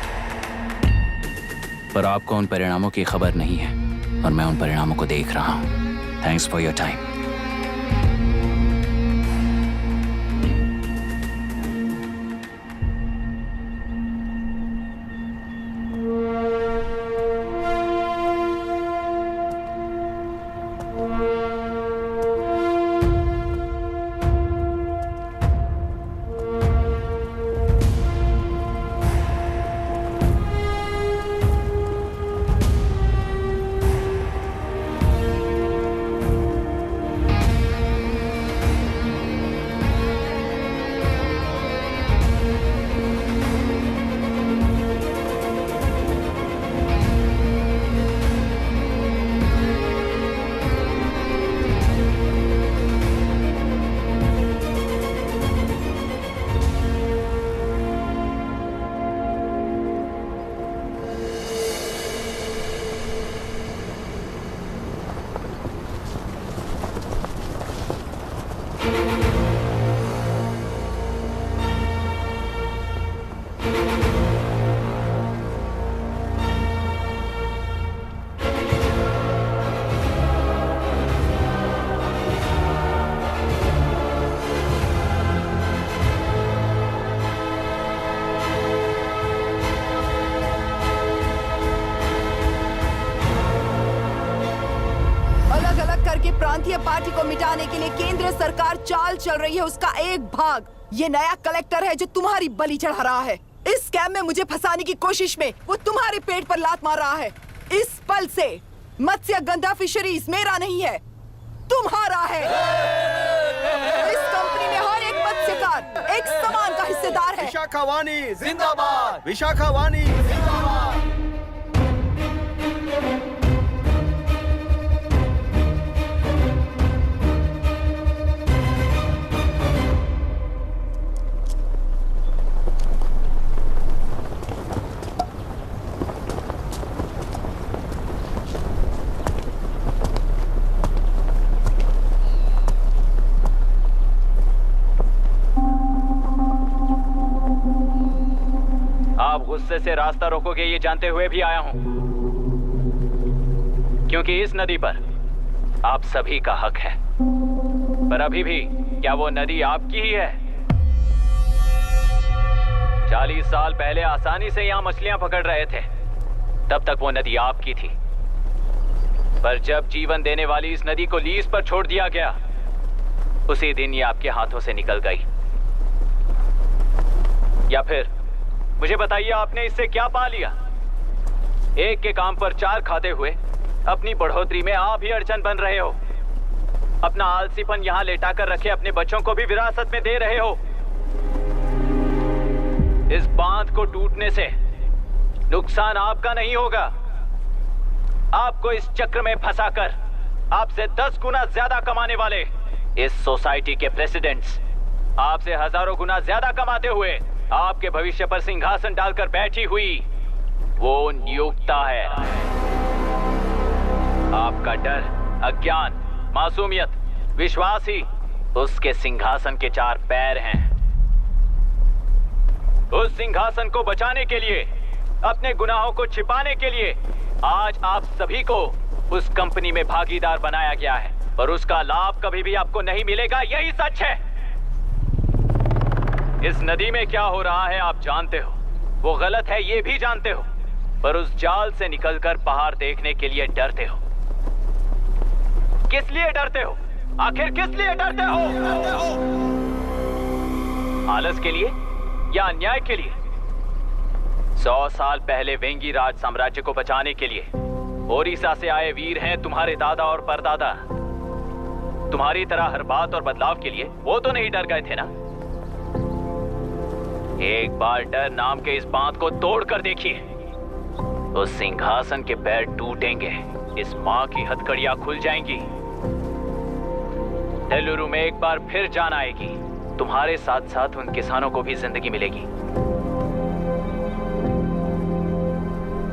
पर आपको उन परिणामों की खबर नहीं है। और मैं उन परिणामों को देख रहा हूँ। Thanks for your time. प्रांतीय पार्टी को मिटाने के लिए केंद्र सरकार चाल चल रही है, उसका एक भाग ये नया कलेक्टर है जो तुम्हारी बलि चढ़ा रहा है। इस स्कैम में मुझे फंसाने की कोशिश में वो तुम्हारे पेट पर लात मार रहा है। इस पल से मत्स्य गंधा फिशरीज मेरा नहीं है, तुम्हारा है। इस कंपनी में हर एक मत्स्यकार एक समान का हिस्सेदार है। विशाखावाणी जिंदाबाद, विशाखावाणी जिंदाबाद। गुस्से से रास्ता रोकोगे ये जानते हुए भी आया हूं, क्योंकि इस नदी पर आप सभी का हक है। पर अभी भी क्या वो नदी आपकी ही है? 40 साल पहले आसानी से यहां मछलियां पकड़ रहे थे, तब तक वो नदी आपकी थी। पर जब जीवन देने वाली इस नदी को लीज पर छोड़ दिया गया, उसी दिन ये आपके हाथों से निकल गई। या फिर मुझे बताइए, आपने इससे क्या पा लिया? एक के काम पर 4 खाते हुए अपनी बढ़ोतरी में आप ही अड़चन बन रहे हो। अपना आलसीपन यहाँ लेटाकर रखे अपने बच्चों को भी विरासत में दे रहे हो। इस बांध को टूटने से नुकसान आपका नहीं होगा। आपको इस चक्र में फंसाकर आपसे 10 गुना ज्यादा कमाने वाले इस सोसाइटी के प्रेसिडेंट्स आपसे हजारों गुना ज्यादा कमाते हुए आपके भविष्य पर सिंहासन डालकर बैठी हुई वो नियोक्ता है। आपका डर, अज्ञान, मासूमियत, विश्वास ही उसके सिंहासन के 4 पैर हैं। उस सिंहासन को बचाने के लिए, अपने गुनाहों को छिपाने के लिए आज आप सभी को उस कंपनी में भागीदार बनाया गया है, और उसका लाभ कभी भी आपको नहीं मिलेगा। यही सच है। इस नदी में क्या हो रहा है आप जानते हो, वो गलत है ये भी जानते हो, पर उस जाल से निकलकर पहाड़ देखने के लिए डरते हो। किस लिए डरते हो? आखिर किस लिए डरते हो? आलस के लिए या अन्याय के लिए? 100 साल पहले वेंगी राज साम्राज्य को बचाने के लिए ओडिशा से आए वीर हैं तुम्हारे दादा और परदादा। तुम्हारी तरह हर बात और बदलाव के लिए वो तो नहीं डर गए थे ना। एक बार डर नाम के इस बांध को तोड़ कर देखिए, तो सिंहासन के पैर टूटेंगे, इस मां की हथकड़ियां खुल जाएंगी। तेलुरु में एक बार फिर जान आएगी। तुम्हारे साथ साथ उन किसानों को भी जिंदगी मिलेगी।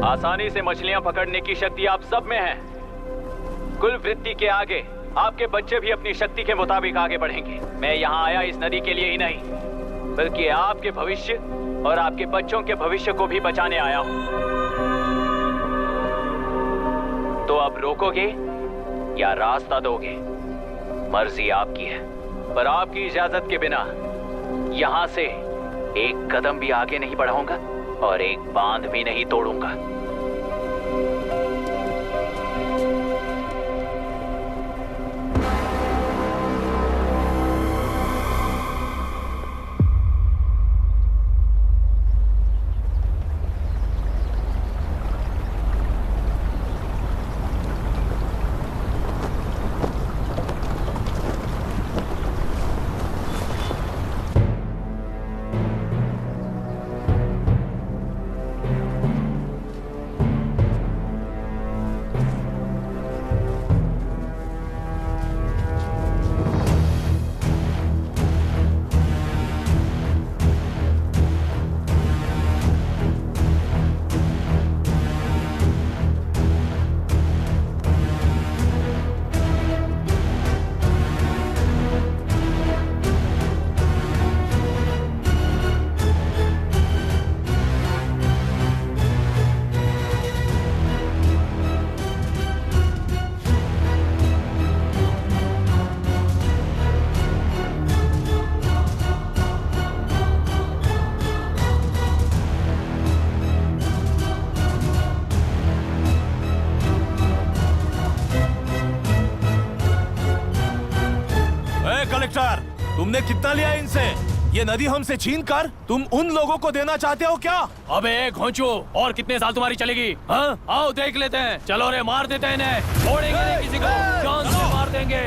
आसानी से मछलियां पकड़ने की शक्ति आप सब में है। कुल वृत्ति के आगे आपके बच्चे भी अपनी शक्ति के मुताबिक आगे बढ़ेंगे। मैं यहाँ आया इस नदी के लिए ही नहीं, बल्कि आपके भविष्य और आपके बच्चों के भविष्य को भी बचाने आया हूं। तो अब रोकोगे या रास्ता दोगे? मर्जी आपकी है, पर आपकी इजाजत के बिना यहाँ से एक कदम भी आगे नहीं बढ़ाऊंगा और एक बांध भी नहीं तोड़ूंगा। कलेक्टर, तुमने कितना लिया इनसे? ये नदी हमसे छीन कर तुम उन लोगों को देना चाहते हो क्या? अबे घोंचू, और कितने साल तुम्हारी चलेगी? हाँ, आओ देख लेते हैं। चलो रे, मार देते हैं इन्हें, छोड़ेंगे नहीं किसी को, जान से मार देंगे।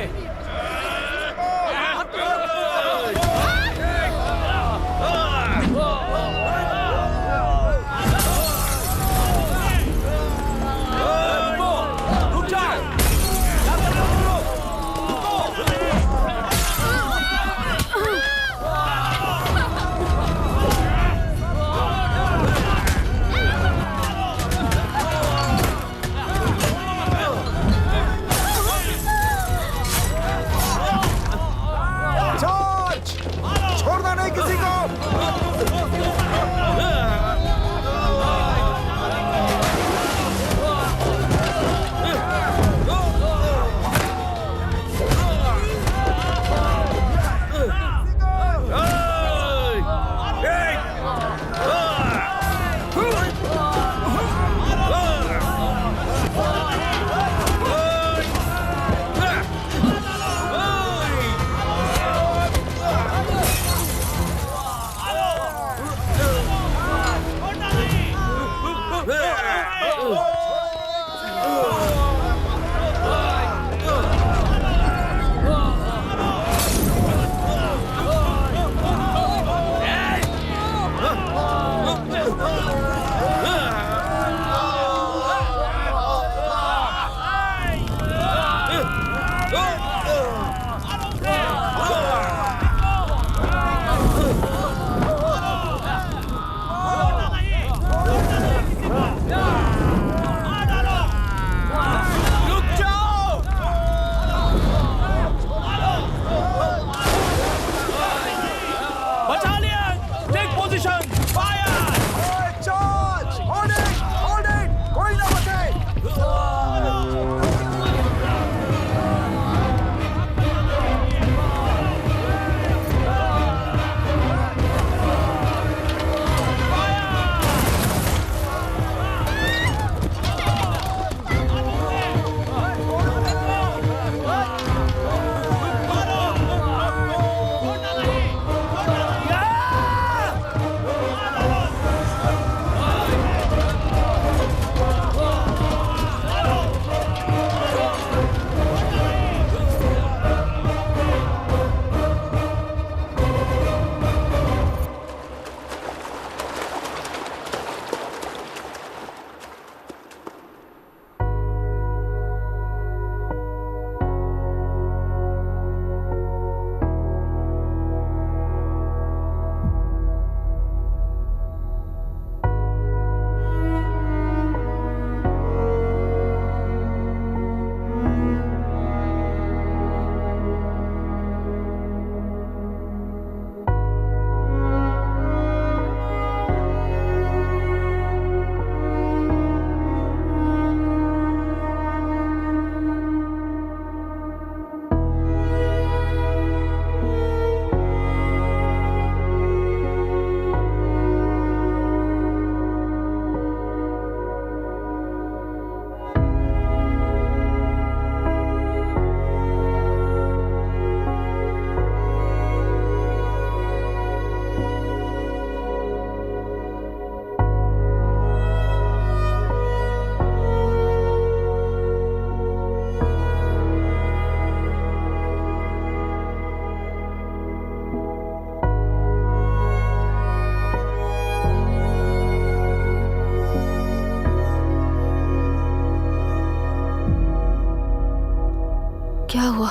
हुआ?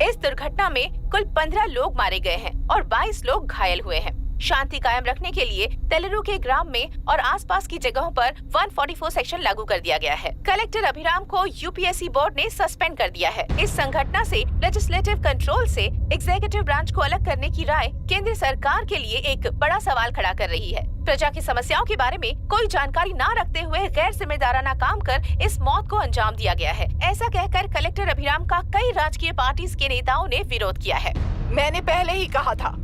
इस दुर्घटना में कुल 15 लोग मारे गए हैं और 22 लोग घायल हुए हैं। शांति कायम रखने के लिए तेलुरु के ग्राम में और आसपास की जगहों पर 144 सेक्शन लागू कर दिया गया है। कलेक्टर अभिराम को यूपीएससी बोर्ड ने सस्पेंड कर दिया है। इस संघटना से लेजिस्लेटिव कंट्रोल से एग्जीक्यूटिव ब्रांच को अलग करने की राय केंद्र सरकार के लिए एक बड़ा सवाल खड़ा कर रही है। प्रजा की समस्याओं के बारे में कोई जानकारी न रखते हुए गैर जिम्मेदाराना काम कर इस मौत को अंजाम दिया गया है। ऐसा कहकर कलेक्टर अभिराम का कई राजकीय पार्टी के नेताओं ने विरोध किया है। मैंने पहले ही कहा था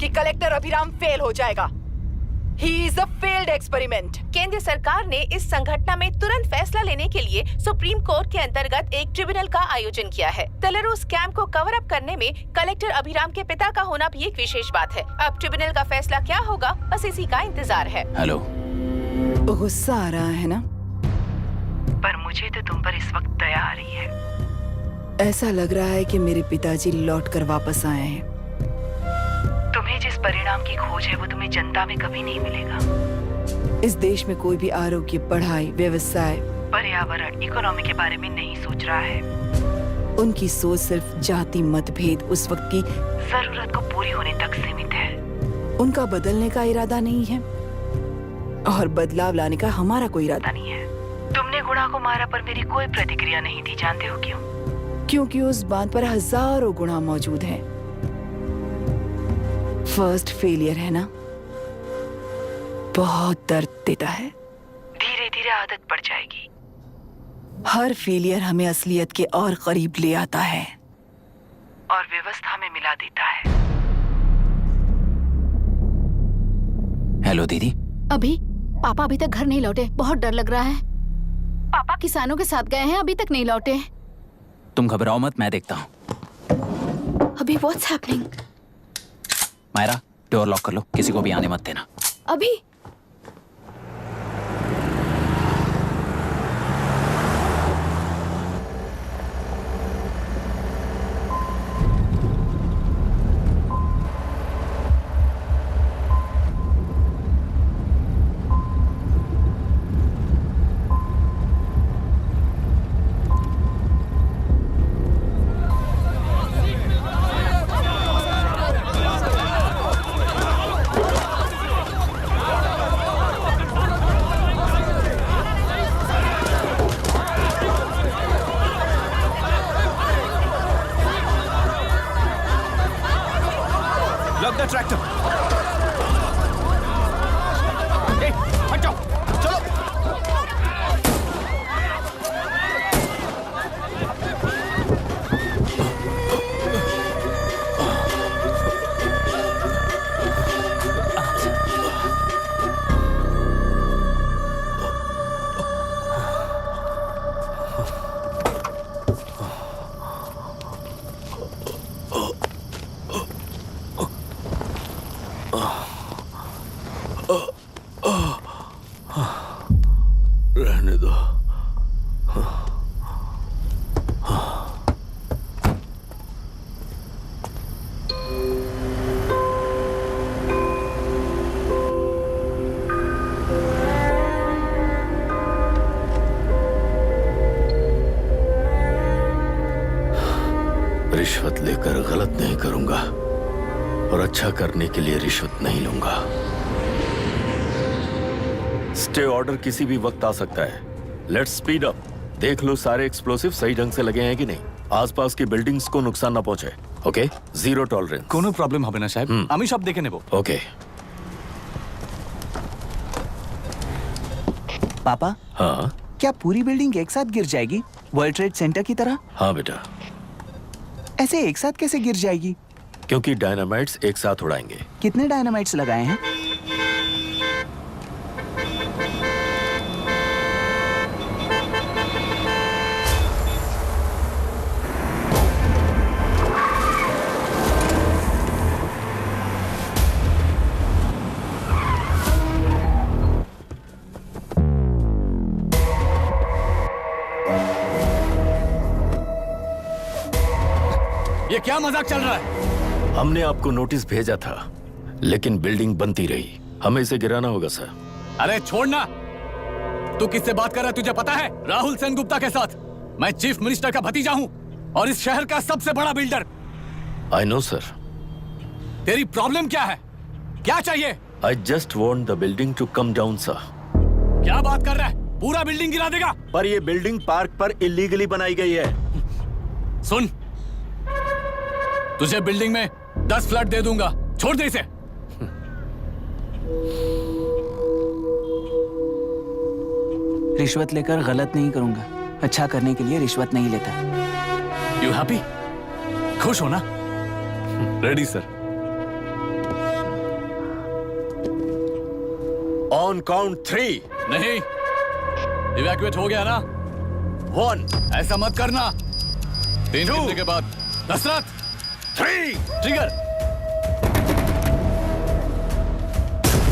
कि कलेक्टर अभिराम फेल हो जाएगा। He is a failed experiment. केंद्र सरकार ने इस संघटना में तुरंत फैसला लेने के लिए सुप्रीम कोर्ट के अंतर्गत एक ट्रिब्यूनल का आयोजन किया है। तेलुरु स्कैम को कवर अप करने में कलेक्टर अभिराम के पिता का होना भी एक विशेष बात है। अब ट्रिब्यूनल का फैसला क्या होगा, बस इसी का इंतजार है। हेलो, गुस्सा आ रहा है ना? पर मुझे तो तुम पर इस वक्त दया आ रही है। ऐसा लग रहा है कि मेरे पिताजी लौट कर वापस आए हैं। तुम्हें जिस परिणाम की खोज है वो तुम्हें जनता में कभी नहीं मिलेगा। इस देश में कोई भी आरोग्य, पढ़ाई, व्यवसाय, पर्यावरण, इकोनॉमी के बारे में नहीं सोच रहा है। उनकी सोच सिर्फ जाति मतभेद उस वक्त की जरूरत को पूरी होने तक सीमित है। उनका बदलने का इरादा नहीं है और बदलाव लाने का हमारा कोई इरादा नहीं है। तुमने गुणा को मारा पर मेरी कोई प्रतिक्रिया नहीं दी, जानते हो क्यों? क्योंकि उस बात पर हजारों गुणा मौजूद हैं। फर्स्ट फेलियर है ना, बहुत दर्द देता है। धीरे धीरे आदत पड़ जाएगी। हर फेलियर हमें असलियत के और करीब ले आता है और व्यवस्था में मिला देता है। हेलो दीदी। अभी पापा अभी तक घर नहीं लौटे, बहुत डर लग रहा है। पापा किसानों के साथ गए हैं, अभी तक नहीं लौटे। तुम घबराओ मत, मैं देखता हूँ। अभी what's happening? Myra, door lock कर लो, किसी को भी आने मत देना। अभी Lock the tractor. Hey, हट जाओ, चलो। रहने दो। रिश्वत लेकर गलत नहीं करूंगा और अच्छा करने के लिए रिश्वत नहीं लूंगा। स्टे ऑर्डर किसी भी वक्त आ सकता है। Let's speed up. देख लो सारे एक्सप्लोसिव सही ढंग से लगे हैं कि नहीं। आसपास की बिल्डिंग्स को नुकसान ना पहुंचे। Okay, zero tolerance. कोनो प्रॉब्लम হবে না সাহেব, আমি সব দেখে নেব। ओके। पापा, हाँ क्या पूरी बिल्डिंग एक साथ गिर जाएगी, वर्ल्ड ट्रेड सेंटर की तरह? हाँ बेटा। ऐसे एक साथ कैसे गिर जाएगी? क्योंकि डायनामाइट्स एक साथ उड़ाएंगे। कितने डायनामाइट्स लगाए हैं? ये क्या मजाक चल रहा है? हमने आपको नोटिस भेजा था, लेकिन बिल्डिंग बनती रही। हमें इसे गिराना होगा सर। अरे छोड़ना। तू किससे बात कर रहा है तुझे पता है? राहुल सेनगुप्ता के साथ। मैं चीफ मिनिस्टर का भतीजा हूँ। और इस शहर का सबसे बड़ा बिल्डर। I know sir. तेरी प्रॉब्लम क्या है? क्या चाहिए? I just want the building to come down sir. क्या बात कर रहा है? पूरा बिल्डिंग गिरा देगा? पर ये बिल्डिंग पार्क पर इलीगली बनाई गई है। सुन, तुझे बिल्डिंग में 10 फ्लैट दे दूंगा, छोड़ दे इसे। रिश्वत लेकर गलत नहीं करूंगा। अच्छा करने के लिए रिश्वत नहीं लेता। You happy? खुश हो ना? Ready sir. On count 3। नहीं, इवैक्यूएट हो गया ना? 1। ऐसा मत करना। 3 घंटे के बाद। दशरथ 3। ट्रिगर।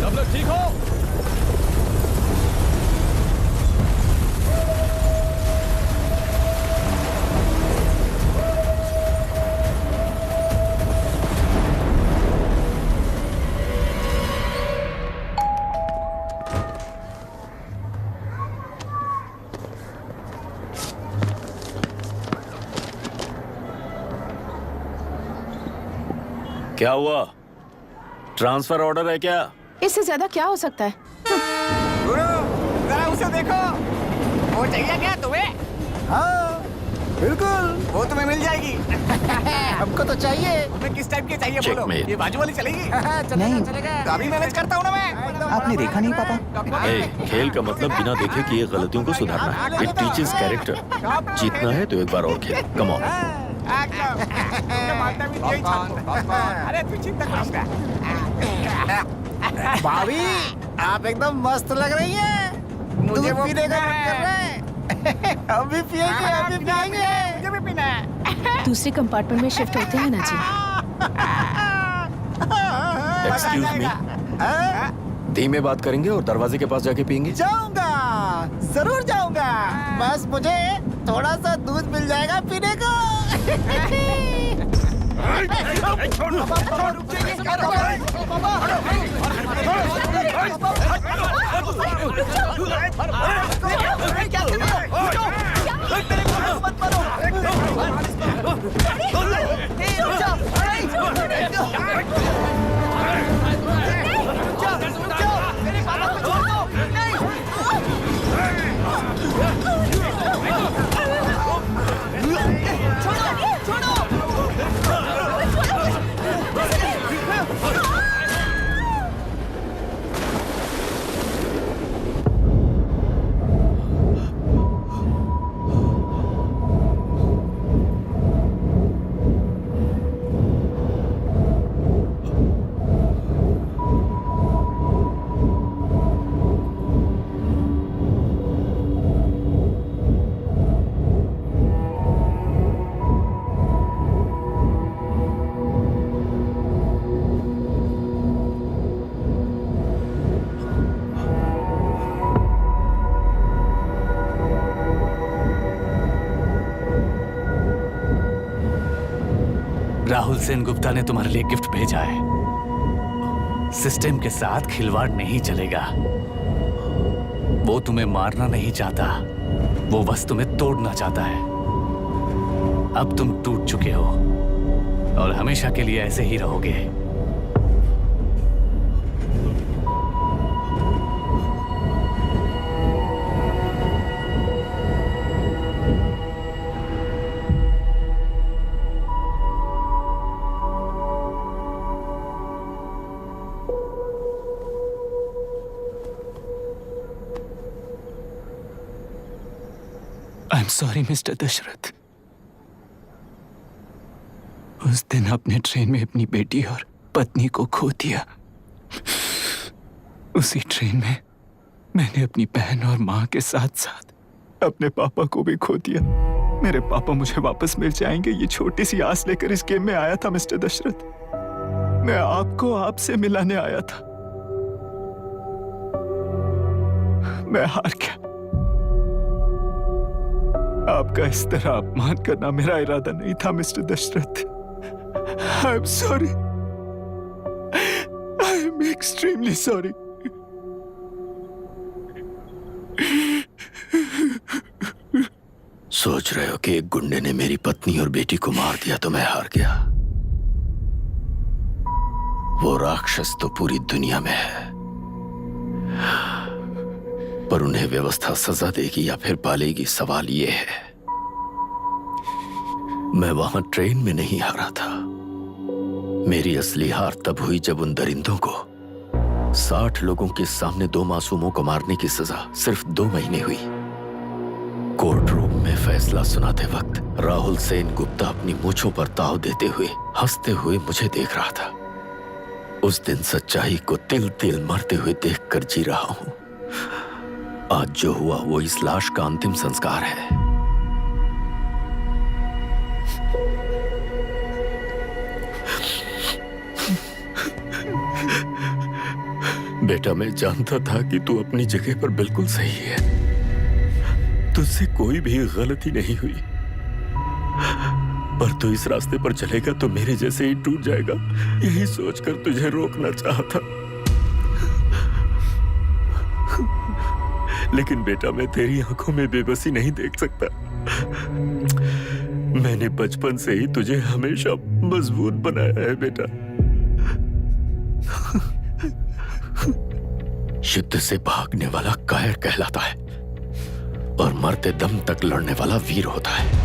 सब लोग ठीक हो? क्या हुआ? ट्रांसफर ऑर्डर है क्या? इससे ज्यादा क्या हो सकता है? जरा उसे देखो, वो चाहिए क्या तुम्हें? हाँ बिल्कुल, वो तुम्हें मिल जाएगी। हमको तो चाहिए। तुम्हें किस टाइप की चाहिए बोलो? Checkmate। ये बाजू वाली चलेगी? नहीं। तो अभी मैनेज करता हूँ ना मैं। आपने देखा नहीं पापा? खेल का मतलब बिना देखे किए गलतियों को सुधारना है। It teaches character. जीतना है तो एक बार और खेल। Come on. अरे तू चिंता कर। भाभी आप एकदम मस्त लग रही हैं। मुझे वो पीने का मन कर रहा है। हम भी पिएंगे, हम भी पिएंगे। मुझे भी पीना है। दूसरे कंपार्टमेंट में शिफ्ट होते हैं ना जी। Excuse me. धीमे बात करेंगे और दरवाजे के पास जाके पियेंगे। जाऊंगा, जरूर जाऊंगा। बस मुझे थोड़ा सा दूध मिल जाएगा पीने को। राहुल सेनगुप्ता ने तुम्हारे लिए गिफ्ट भेजा है। सिस्टम के साथ खिलवाड़ नहीं चलेगा। वो तुम्हें मारना नहीं चाहता, वो बस तुम्हें तोड़ना चाहता है। अब तुम टूट चुके हो और हमेशा के लिए ऐसे ही रहोगे। I am sorry mister Dashrath. उस दिन अपने ट्रेन में अपनी बेटी और पत्नी को खो दिया। उसी ट्रेन में मैंने अपनी बहन और माँ के साथ साथ अपने पापा को भी खो दिया। मेरे पापा मुझे वापस मिल जाएंगे, ये छोटी सी आस लेकर इस गेम में आया था मिस्टर दशरथ। मैं आपको आपसे मिलाने आया था। मैं हार गया। आपका इस तरह अपमान करना मेरा इरादा नहीं था mister Dashrath. I am sorry. I am extremely sorry. सोच रहे हो कि एक गुंडे ने मेरी पत्नी और बेटी को मार दिया तो मैं हार गया? वो राक्षस तो पूरी दुनिया में है, पर उन्हें व्यवस्था सजा देगी या फिर पालेगी, सवाल ये है। मैं वहां ट्रेन में नहीं हारा था। मेरी असली हार तब हुई जब उन दरिंदों को 60 लोगों के सामने 2 मासूमों को मारने की सजा सिर्फ 2 महीने हुई। कोर्ट रूम में फैसला सुनाते वक्त राहुल सेन गुप्ता अपनी मूंछों पर ताव देते हुए हंसते हुए मुझे देख रहा था। उस दिन सच्चाई को तिल तिल मरते हुए देखकर जी रहा हूं। आज जो हुआ वो इस लाश का अंतिम संस्कार है। बेटा, मैं जानता था कि तू अपनी जगह पर बिल्कुल सही है। तुझसे कोई भी गलती नहीं हुई, पर तू इस रास्ते पर चलेगा तो मेरे जैसे ही टूट जाएगा, यही सोचकर तुझे रोकना चाहता। लेकिन बेटा, मैं तेरी आंखों में बेबसी नहीं देख सकता। मैंने बचपन से ही तुझे हमेशा मजबूत बनाया है बेटा। युद्ध से भागने वाला कायर कहलाता है और मरते दम तक लड़ने वाला वीर होता है।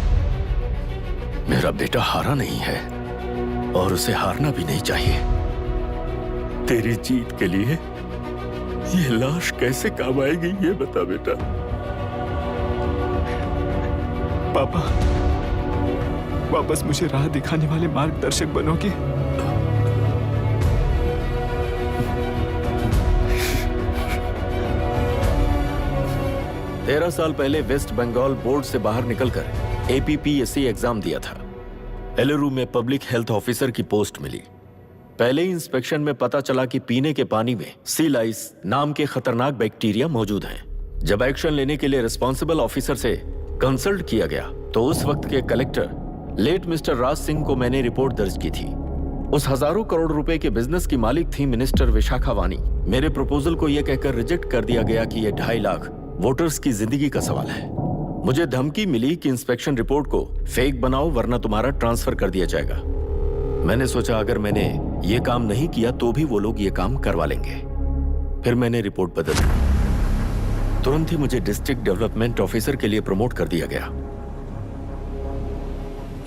मेरा बेटा हारा नहीं है और उसे हारना भी नहीं चाहिए। तेरी जीत के लिए ये लाश कैसे काम आएगी ये बता बेटा। पापा, वापस मुझे राह दिखाने वाले मार्गदर्शक बनोगे? तेरह साल पहले वेस्ट बंगाल बोर्ड से बाहर निकलकर APPSC एग्जाम दिया था। एलुरु में पब्लिक हेल्थ ऑफिसर की पोस्ट मिली। पहले ही इंस्पेक्शन में पता चला कि पीने के पानी में सी लाइस नाम के खतरनाक बैक्टीरिया मौजूद हैं। जब एक्शन लेने के लिए रिस्पॉन्सिबल ऑफिसर से कंसल्ट किया गया तो उस वक्त के collector late mister Raj Singh को मैंने रिपोर्ट दर्ज की थी। उस हजारों करोड़ रुपए के बिजनेस की मालिक थी मिनिस्टर विशाखा वानी। मेरे प्रपोजल को यह कहकर रिजेक्ट कर दिया गया कि यह 2.5 लाख वोटर्स की जिंदगी का सवाल है। मुझे धमकी मिली कि इंस्पेक्शन रिपोर्ट को फेक बनाओ वरना तुम्हारा ट्रांसफर कर दिया जाएगा। मैंने सोचा अगर मैंने ये काम नहीं किया तो भी वो लोग ये काम करवा लेंगे। फिर मैंने रिपोर्ट बदल दी। तुरंत ही मुझे डिस्ट्रिक्ट डेवलपमेंट ऑफिसर के लिए प्रमोट कर दिया गया।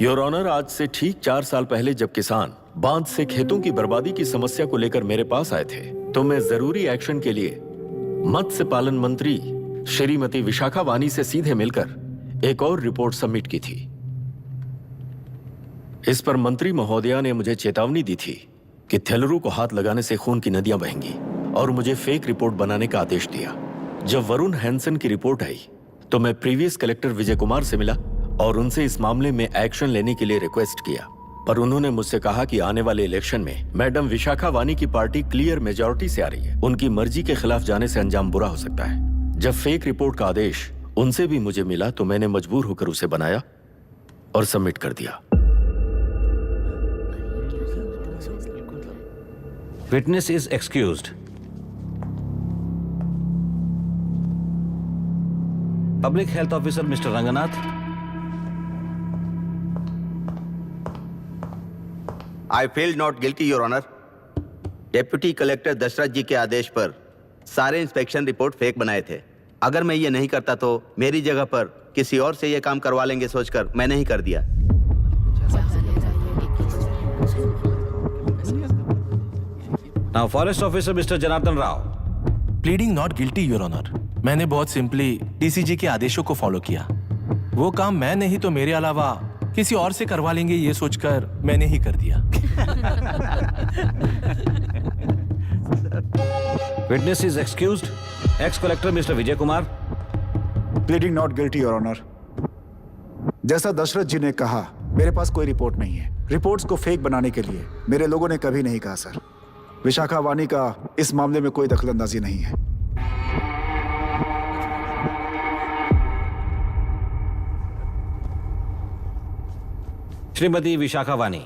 योर ऑनर, आज से ठीक 4 साल पहले जब किसान बांध से खेतों की बर्बादी की समस्या को लेकर मेरे पास आए थे तो मैं जरूरी एक्शन के लिए मत्स्य पालन मंत्री श्रीमती विशाखा वानी से सीधे मिलकर एक और रिपोर्ट सबमिट की थी। इस पर मंत्री महोदया ने मुझे चेतावनी दी थी कि थेलरू को हाथ लगाने से खून की नदियां बहेंगी और मुझे फेक रिपोर्ट बनाने का आदेश दिया। जब वरुण हैंसन की रिपोर्ट आई तो मैं प्रीवियस कलेक्टर विजय कुमार से मिला और उनसे इस मामले में एक्शन लेने के लिए रिक्वेस्ट किया, पर उन्होंने मुझसे कहा कि आने वाले इलेक्शन में मैडम विशाखा वानी की पार्टी क्लियर मेजॉरिटी से आ रही है, उनकी मर्जी के खिलाफ जाने से अंजाम बुरा हो सकता है। जब फेक रिपोर्ट का आदेश उनसे भी मुझे मिला तो मैंने मजबूर होकर उसे बनाया और सबमिट कर दिया। Witness is excused. Public health officer mister Ranganath. I feel not guilty your honour. Deputy collector Dashrath ji के आदेश पर सारे इंस्पेक्शन रिपोर्ट फेक बनाए थे। अगर मैं ये नहीं करता तो मेरी जगह पर किसी और से ये काम करवा लेंगे सोचकर मैंने ही कर दिया। Now forest officer mister Janardhan Rao. Pleading not guilty your honour. मैंने बहुत सिंपली DCG के आदेशों को फॉलो किया। वो काम मैं नहीं तो मेरे अलावा किसी और से करवा लेंगे ये सोचकर मैंने ही कर दिया। Witness is excused. Ex collector mister Vijay Kumar. Pleading not guilty your honour. जैसा दशरथ जी ने कहा, मेरे पास कोई रिपोर्ट नहीं है। रिपोर्ट्स को फेक बनाने के लिए मेरे लोगों ने कभी नहीं कहा सर। विशाखा वानी का इस मामले में कोई दखलंदाजी नहीं है। Shrimati Vishakha Vani.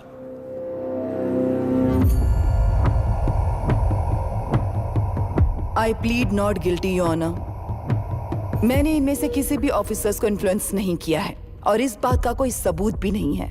I plead not guilty your honour. मैंने इनमें से किसी भी ऑफिसर्स को इन्फ्लुएंस नहीं किया है। और इस बात का कोई सबूत भी नहीं है।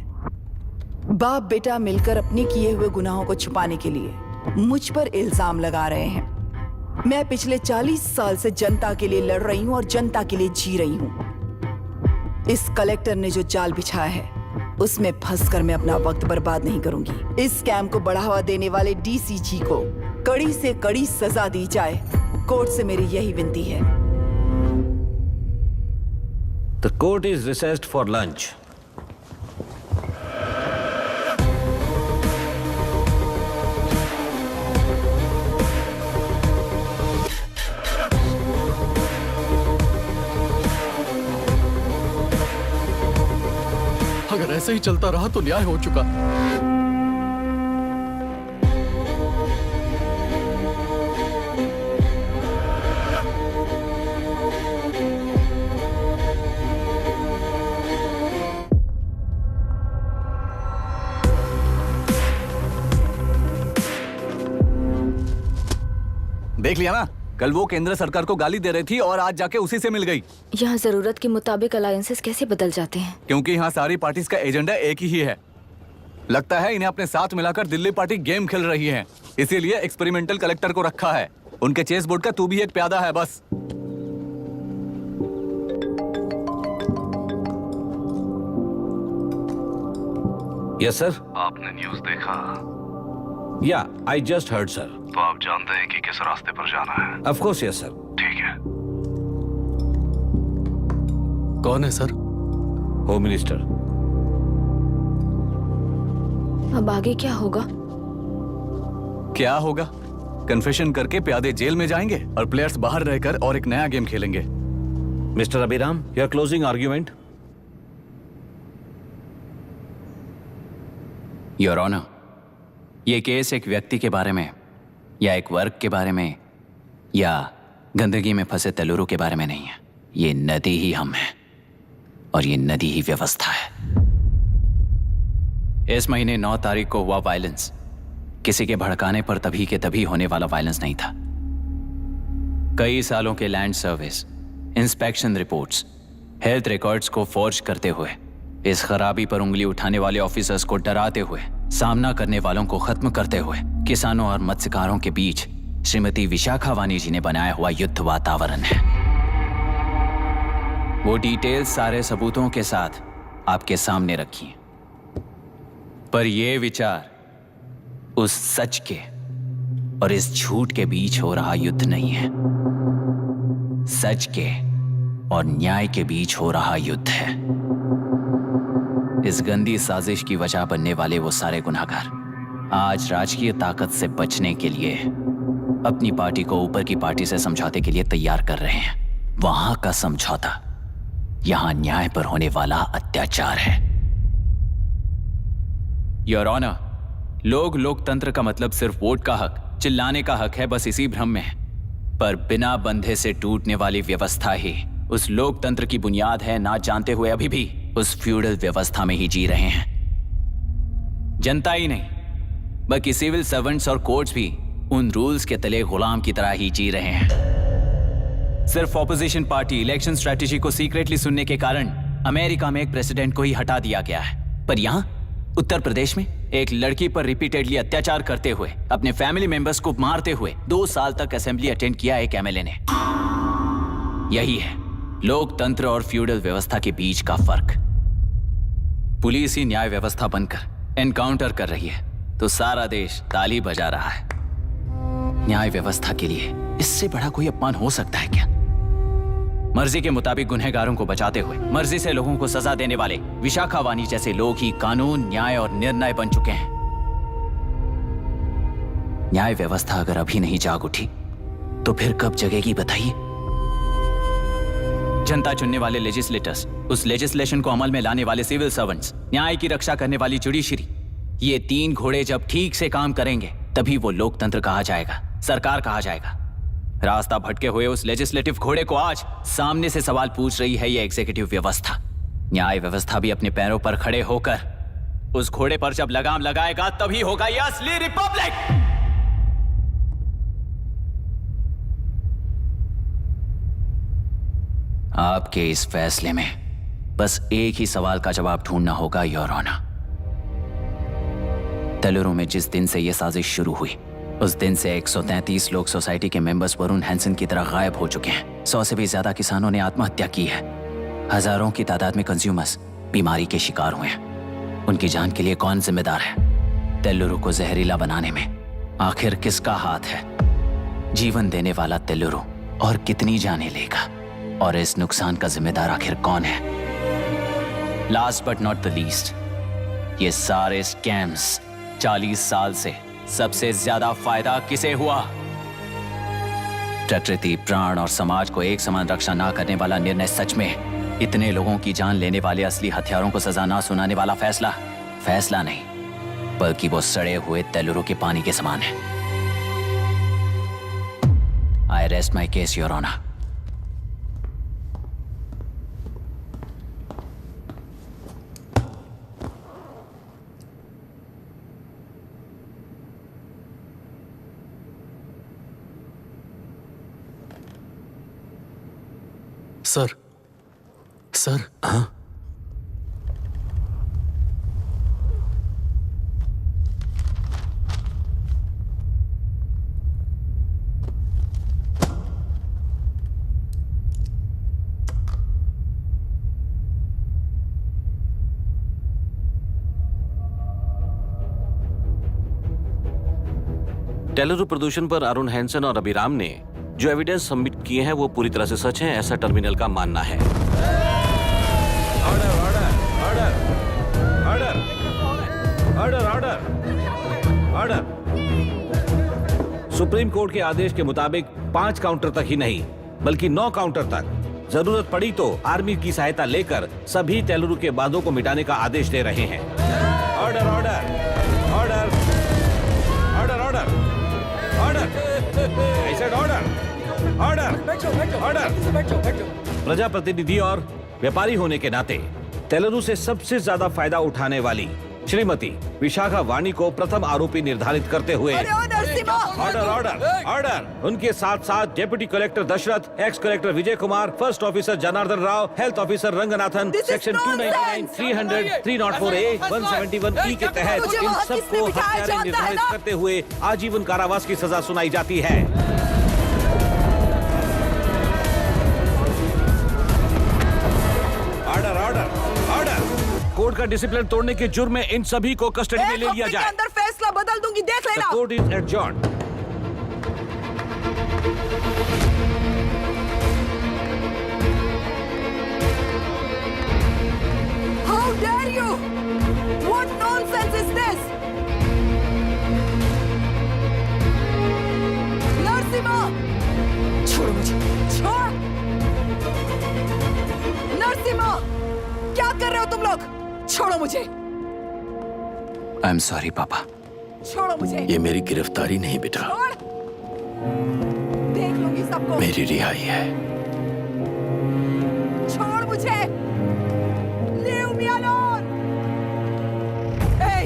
बाप बेटा मिलकर अपने किए हुए गुनाहों को छुपाने के लिए मुझ पर इल्जाम लगा रहे हैं। मैं पिछले 40 साल से जनता के लिए लड़ रही हूं और जनता के लिए जी रही हूं। इस कलेक्टर ने जो जाल बिछाया है उसमें फंसकर मैं अपना वक्त बर्बाद नहीं करूंगी। इस स्कैम को बढ़ावा देने वाले डीसीजी को कड़ी से कड़ी सजा दी जाए। कोर्ट से मेरी यही विनती है। The court is recessed for lunch. अगर ऐसे ही चलता रहा तो न्याय हो चुका। देख लिया ना, कल वो केंद्र सरकार को गाली दे रही थी और आज जाके उसी से मिल गई। यहाँ जरूरत के मुताबिक अलायंसेस कैसे बदल जाते हैं? क्योंकि यहाँ सारी पार्टीज का एजेंडा एक ही है। लगता है इन्हें अपने साथ मिलाकर दिल्ली पार्टी गेम खेल रही है, इसीलिए एक्सपेरिमेंटल कलेक्टर को रखा है। उनके चेस बोर्ड का तू भी एक प्यादा है बस। Yes sir. आपने न्यूज़ देखा? या आई जस्ट हर्ड सर। तो आप जानते हैं कि किस रास्ते पर जाना है? Of course yes sir. ठीक है। कौन है सर? Home minister. अब आगे क्या होगा? क्या होगा? कन्फेशन करके प्यादे जेल में जाएंगे और प्लेयर्स बाहर रहकर और एक नया गेम खेलेंगे। Mister Abhiram, your closing argument. Your honour, ये केस एक व्यक्ति के बारे में या एक वर्ग के बारे में या गंदगी में फंसे तेलुरु के बारे में नहीं है। ये नदी ही हम हैं और ये नदी ही व्यवस्था है। इस महीने 9 तारीख को हुआ वायलेंस किसी के भड़काने पर तभी के तभी होने वाला वायलेंस नहीं था। कई सालों के land service, inspection reports, health records को फोर्ज करते हुए, इस खराबी पर उंगली उठाने वाले ऑफिसर्स को डराते हुए, सामना करने वालों को खत्म करते हुए किसानों और मत्स्यकारों के बीच श्रीमती विशाखा वानी जी ने बनाया हुआ युद्ध वातावरण है। वो डिटेल्स सारे सबूतों के साथ आपके सामने रखी हैं। पर ये विचार उस सच के और इस झूठ के बीच हो रहा युद्ध नहीं है, सच के और न्याय के बीच हो रहा युद्ध है। इस गंदी साजिश की वजह बनने वाले वो सारे गुनहगार आज राजकीय ताकत से बचने के लिए अपनी पार्टी को ऊपर की पार्टी से समझौते के लिए तैयार कर रहे हैं। वहां का समझौता यहां न्याय पर होने वाला अत्याचार है। योर ऑनर, लोकतंत्र का मतलब सिर्फ वोट का हक, चिल्लाने का हक है, बस इसी भ्रम में है। पर बिना बंधे से टूटने वाली व्यवस्था ही उस लोकतंत्र की बुनियाद है, ना जानते हुए अभी भी उस फ्यूडल व्यवस्था में ही जी रहे हैं। जनता ही नहीं बल्कि सिविल सर्वेंट्स और कोर्ट्स भी उन रूल्स के तले गुलाम की तरह ही जी रहे हैं। सिर्फ ऑपोजिशन पार्टी इलेक्शन स्ट्रेटेजी को सीक्रेटली सुनने के कारण अमेरिका में एक प्रेसिडेंट को ही हटा दिया गया है, पर यहां उत्तर प्रदेश में एक लड़की पर रिपीटेडली अत्याचार करते हुए, अपने फैमिली मेंबर्स को मारते हुए 2 साल तक असेंबली अटेंड किया एक एमएलए ने। यही है लोकतंत्र और फ्यूडल व्यवस्था के बीच का फर्क। पुलिस ही न्याय व्यवस्था बनकर एनकाउंटर कर रही है तो सारा देश ताली बजा रहा है। न्याय व्यवस्था के लिए इससे बड़ा कोई अपमान हो सकता है क्या? मर्जी के मुताबिक गुनहगारों को बचाते हुए मर्जी से लोगों को सजा देने वाले विशाखा वानी जैसे लोग ही कानून, न्याय और निर्णय बन चुके हैं। न्याय व्यवस्था अगर अभी नहीं जाग उठी तो फिर कब जगेगी बताइए? जनता चुनने वाले लेजिस्लेटर्स, उस लेजिस्लेशन को अमल में लाने वाले सिविल सर्वेंट्स, न्याय की रक्षा करने वाली जुडिशरी, ये 3 घोड़े जब ठीक से काम करेंगे तभी वो लोकतंत्र कहा जाएगा, सरकार कहा जाएगा। रास्ता भटके हुए उस लेजिस्लेटिव घोड़े को आज सामने से सवाल पूछ रही है ये एग्जीक्यूटिव व्यवस्था। न्याय व्यवस्था भी अपने पैरों पर खड़े होकर उस घोड़े पर जब लगाम लगाएगा तभी होगा ये असली रिपब्लिक। आपके इस फैसले में बस एक ही सवाल का जवाब ढूंढना होगा योर ऑनर। तेलुरु में जिस दिन से यह साजिश शुरू हुई, उस दिन से 133 लोग सोसाइटी के मेंबर्स वरुण हैंसन की तरह गायब हो चुके हैं। 100 से भी ज्यादा किसानों ने आत्महत्या की है। हजारों की तादाद में कंज्यूमर्स बीमारी के शिकार हुए हैं। उनकी जान के लिए कौन जिम्मेदार है? तेलुरु को जहरीला बनाने में आखिर किसका हाथ है? जीवन देने वाला तेलुरु और कितनी जाने लेगा? और इस नुकसान का जिम्मेदार आखिर कौन है? Last but not the least, ये सारे स्कैम्स 40 साल से सबसे ज्यादा फायदा किसे हुआ? प्रकृति, प्राण और समाज को एक समान रक्षा ना करने वाला निर्णय सच में इतने लोगों की जान लेने वाले असली हथियारों को सजा ना सुनाने वाला फैसला नहीं, बल्कि वो सड़े हुए तेलुरु के पानी के समान है। I rest my case your honour. Sir हाँ? तेलुरु प्रदूषण पर अरुण हैंसन और अभिराम ने जो एविडेंस सबमिट किए हैं वो पूरी तरह से सच है, ऐसा टर्मिनल का मानना है। ऑर्डर। सुप्रीम कोर्ट के आदेश के मुताबिक 5 काउंटर तक ही नहीं बल्कि 9 काउंटर तक जरूरत पड़ी तो आर्मी की सहायता लेकर सभी तेलुरु के बांधों को मिटाने का आदेश दे रहे हैं। Order order order order order order I said order order. प्रजाप्रतिनिधि और व्यापारी होने के नाते तेलुरु से सबसे ज्यादा फायदा उठाने वाली श्रीमती विशाखा वाणी को प्रथम आरोपी निर्धारित करते हुए ऑर्डर ऑर्डर ऑर्डर। उनके साथ साथ deputy collector Dashrath, ex collector Vijay Kumar, first officer Janardhan Rao, health officer Ranganathan, section 299, 300, 304A, 171E के तहत इन सबको हत्यारे निर्धारित करते हुए आजीवन कारावास की सजा सुनाई जाती है। Order order order. कोर्ट का डिसिप्लिन तोड़ने के जुर्म में इन सभी को कस्टडी में ले लिया जाए। अंदर फैसला बदल दूंगी, देख लेना। The court is adjourned. How dare you? What nonsense is this? Narasimha, छोड़ो मुझे, छोड़। नरसिम्हा, क्या कर रहे हो तुम लोग? छोड़ो मुझे। आई एम सॉरी पापा। छोड़ो मुझे। ये मेरी गिरफ्तारी नहीं बेटा, छोड़। देख लूंगी सबको। मेरी रिहाई है। छोड़ मुझे। Leave me alone. Hey,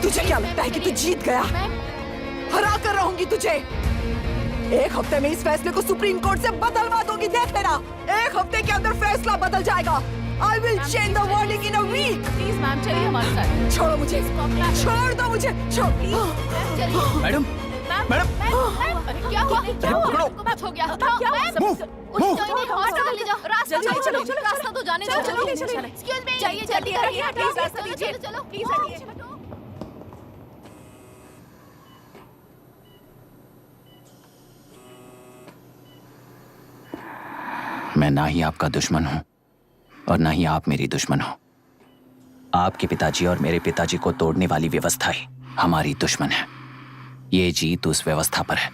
तुझे क्या लगता है कि तू जीत गया? हरा कर रहूंगी तुझे। एक हफ्ते में इस फैसले को सुप्रीम कोर्ट से बदलवा दूंगी, देख लेना। एक हफ्ते के अंदर फैसला बदल जाएगा। I will change the verdict in a week. Please ma'am, चलिए हमारे साथ। छोड़ो मुझे, छोड़ दो मुझे, छोड़। मैडम, मैडम, क्या हुआ? कुछ हो गया? रास्ता तो जाने दो। एक्सक्यूज मी, जाइए जल्दी, रास्ता दीजिए। चलो प्लीज हटिए। मैं ना ही आपका दुश्मन हूं और ना ही आप मेरी दुश्मन हो। आपके पिताजी और मेरे पिताजी को तोड़ने वाली व्यवस्था ही हमारी दुश्मन है। ये जीत उस व्यवस्था पर है,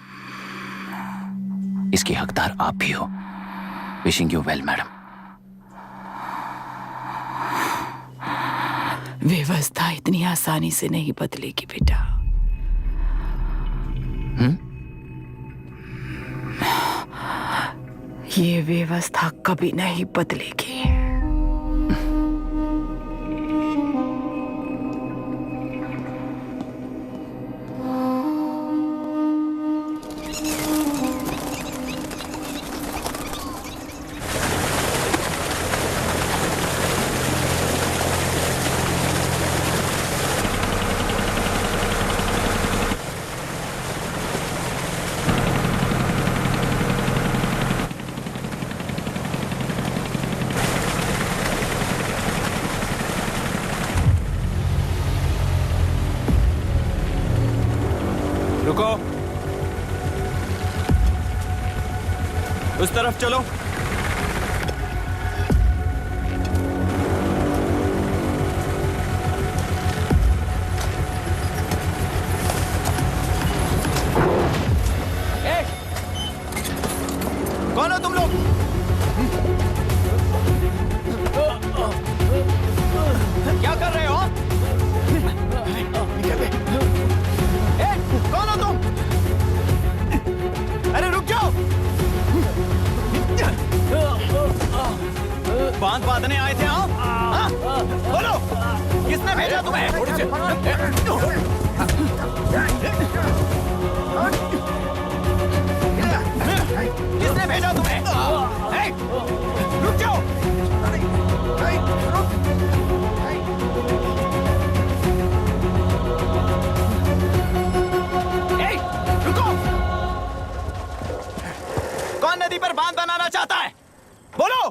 इसकी हकदार आप भी हो। Wishing you well madam. व्यवस्था इतनी आसानी से नहीं बदलेगी बेटा। ये व्यवस्था कभी नहीं बदलेगी। रुको, उस तरफ चलो। कौन हो तुम लोग? क्या कर रहे हो? कौन हो तुम? अरे रुक जाओ! बांध बांधने आए थे आप? बोलो, किसने भेजा तुम्हें? किसने भेजा तुम्हें? रुक जाओ! रुको! कौन नदी पर बांध बनाना चाहता है? बोलो,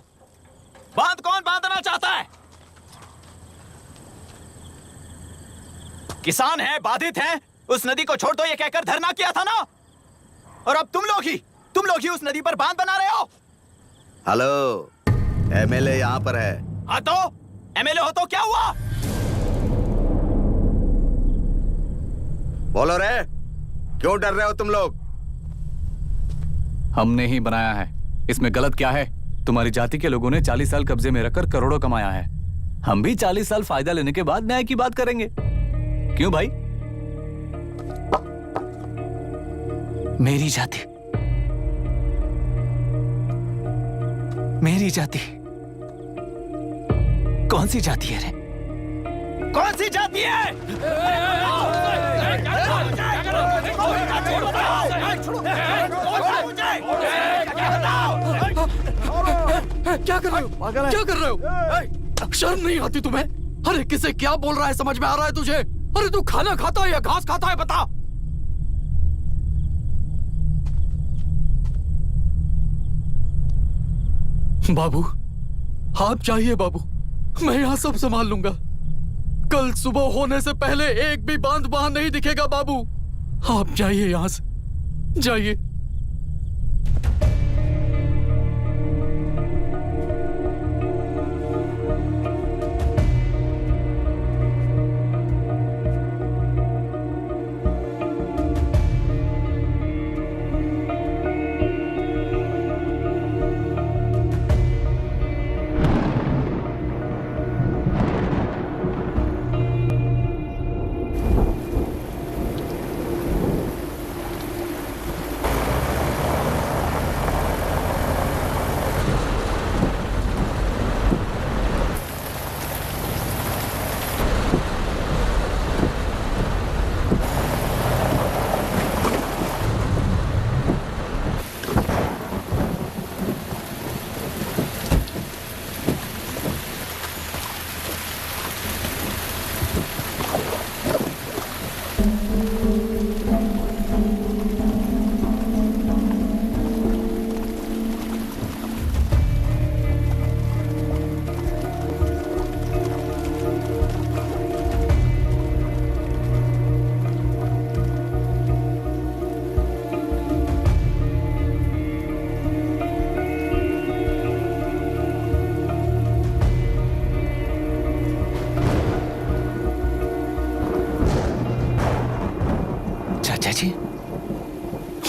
बांध कौन बांधना चाहता है? किसान हैं, बाधित हैं, उस नदी को छोड़ दो ये कहकर धरना किया था ना? और अब तुम लोग ही उस नदी पर बांध बना रहे हो। हेलो, एमएलए यहाँ पर है। हाँ तो एमएलए हो तो क्या हुआ? बोलो रे, क्यों डर रहे हो तुम लोग? हमने ही बनाया है, इसमें गलत क्या है? तुम्हारी जाति के लोगों ने 40 साल कब्जे में रखकर करोड़ों कमाया है। हम भी 40 साल फायदा लेने के बाद न्याय की बात करेंगे। क्यों भाई? मेरी जाति, मेरी जाति कौन सी जाति है रे? कौन सी जाति है? क्या कर रहे हो? क्या कर रहे हो? शर्म नहीं आती तुम्हें? अरे किसे क्या बोल रहा है, समझ में आ रहा है तुझे? अरे तू खाना खाता है या घास खाता है, बता। बाबू, आप चाहिए बाबू, मैं यहाँ सब संभाल लूंगा। कल सुबह होने से पहले एक भी बांध वहां नहीं दिखेगा बाबू। आप जाइए यहाँ से, जाइए।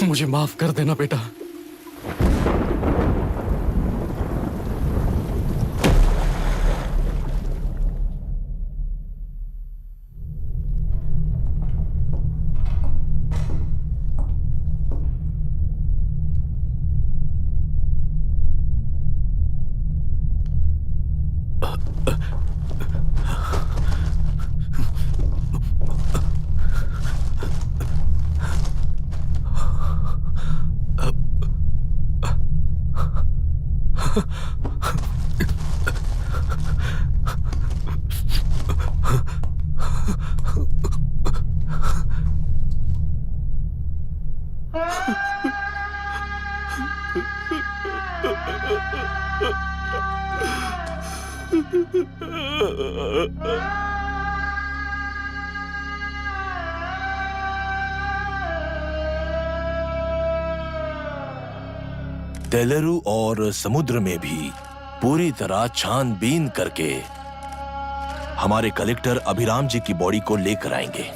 मुझे माफ कर देना बेटा। तेलुरु और समुद्र में भी पूरी तरह छानबीन करके हमारे कलेक्टर अभिराम जी की बॉडी को लेकर आएंगे।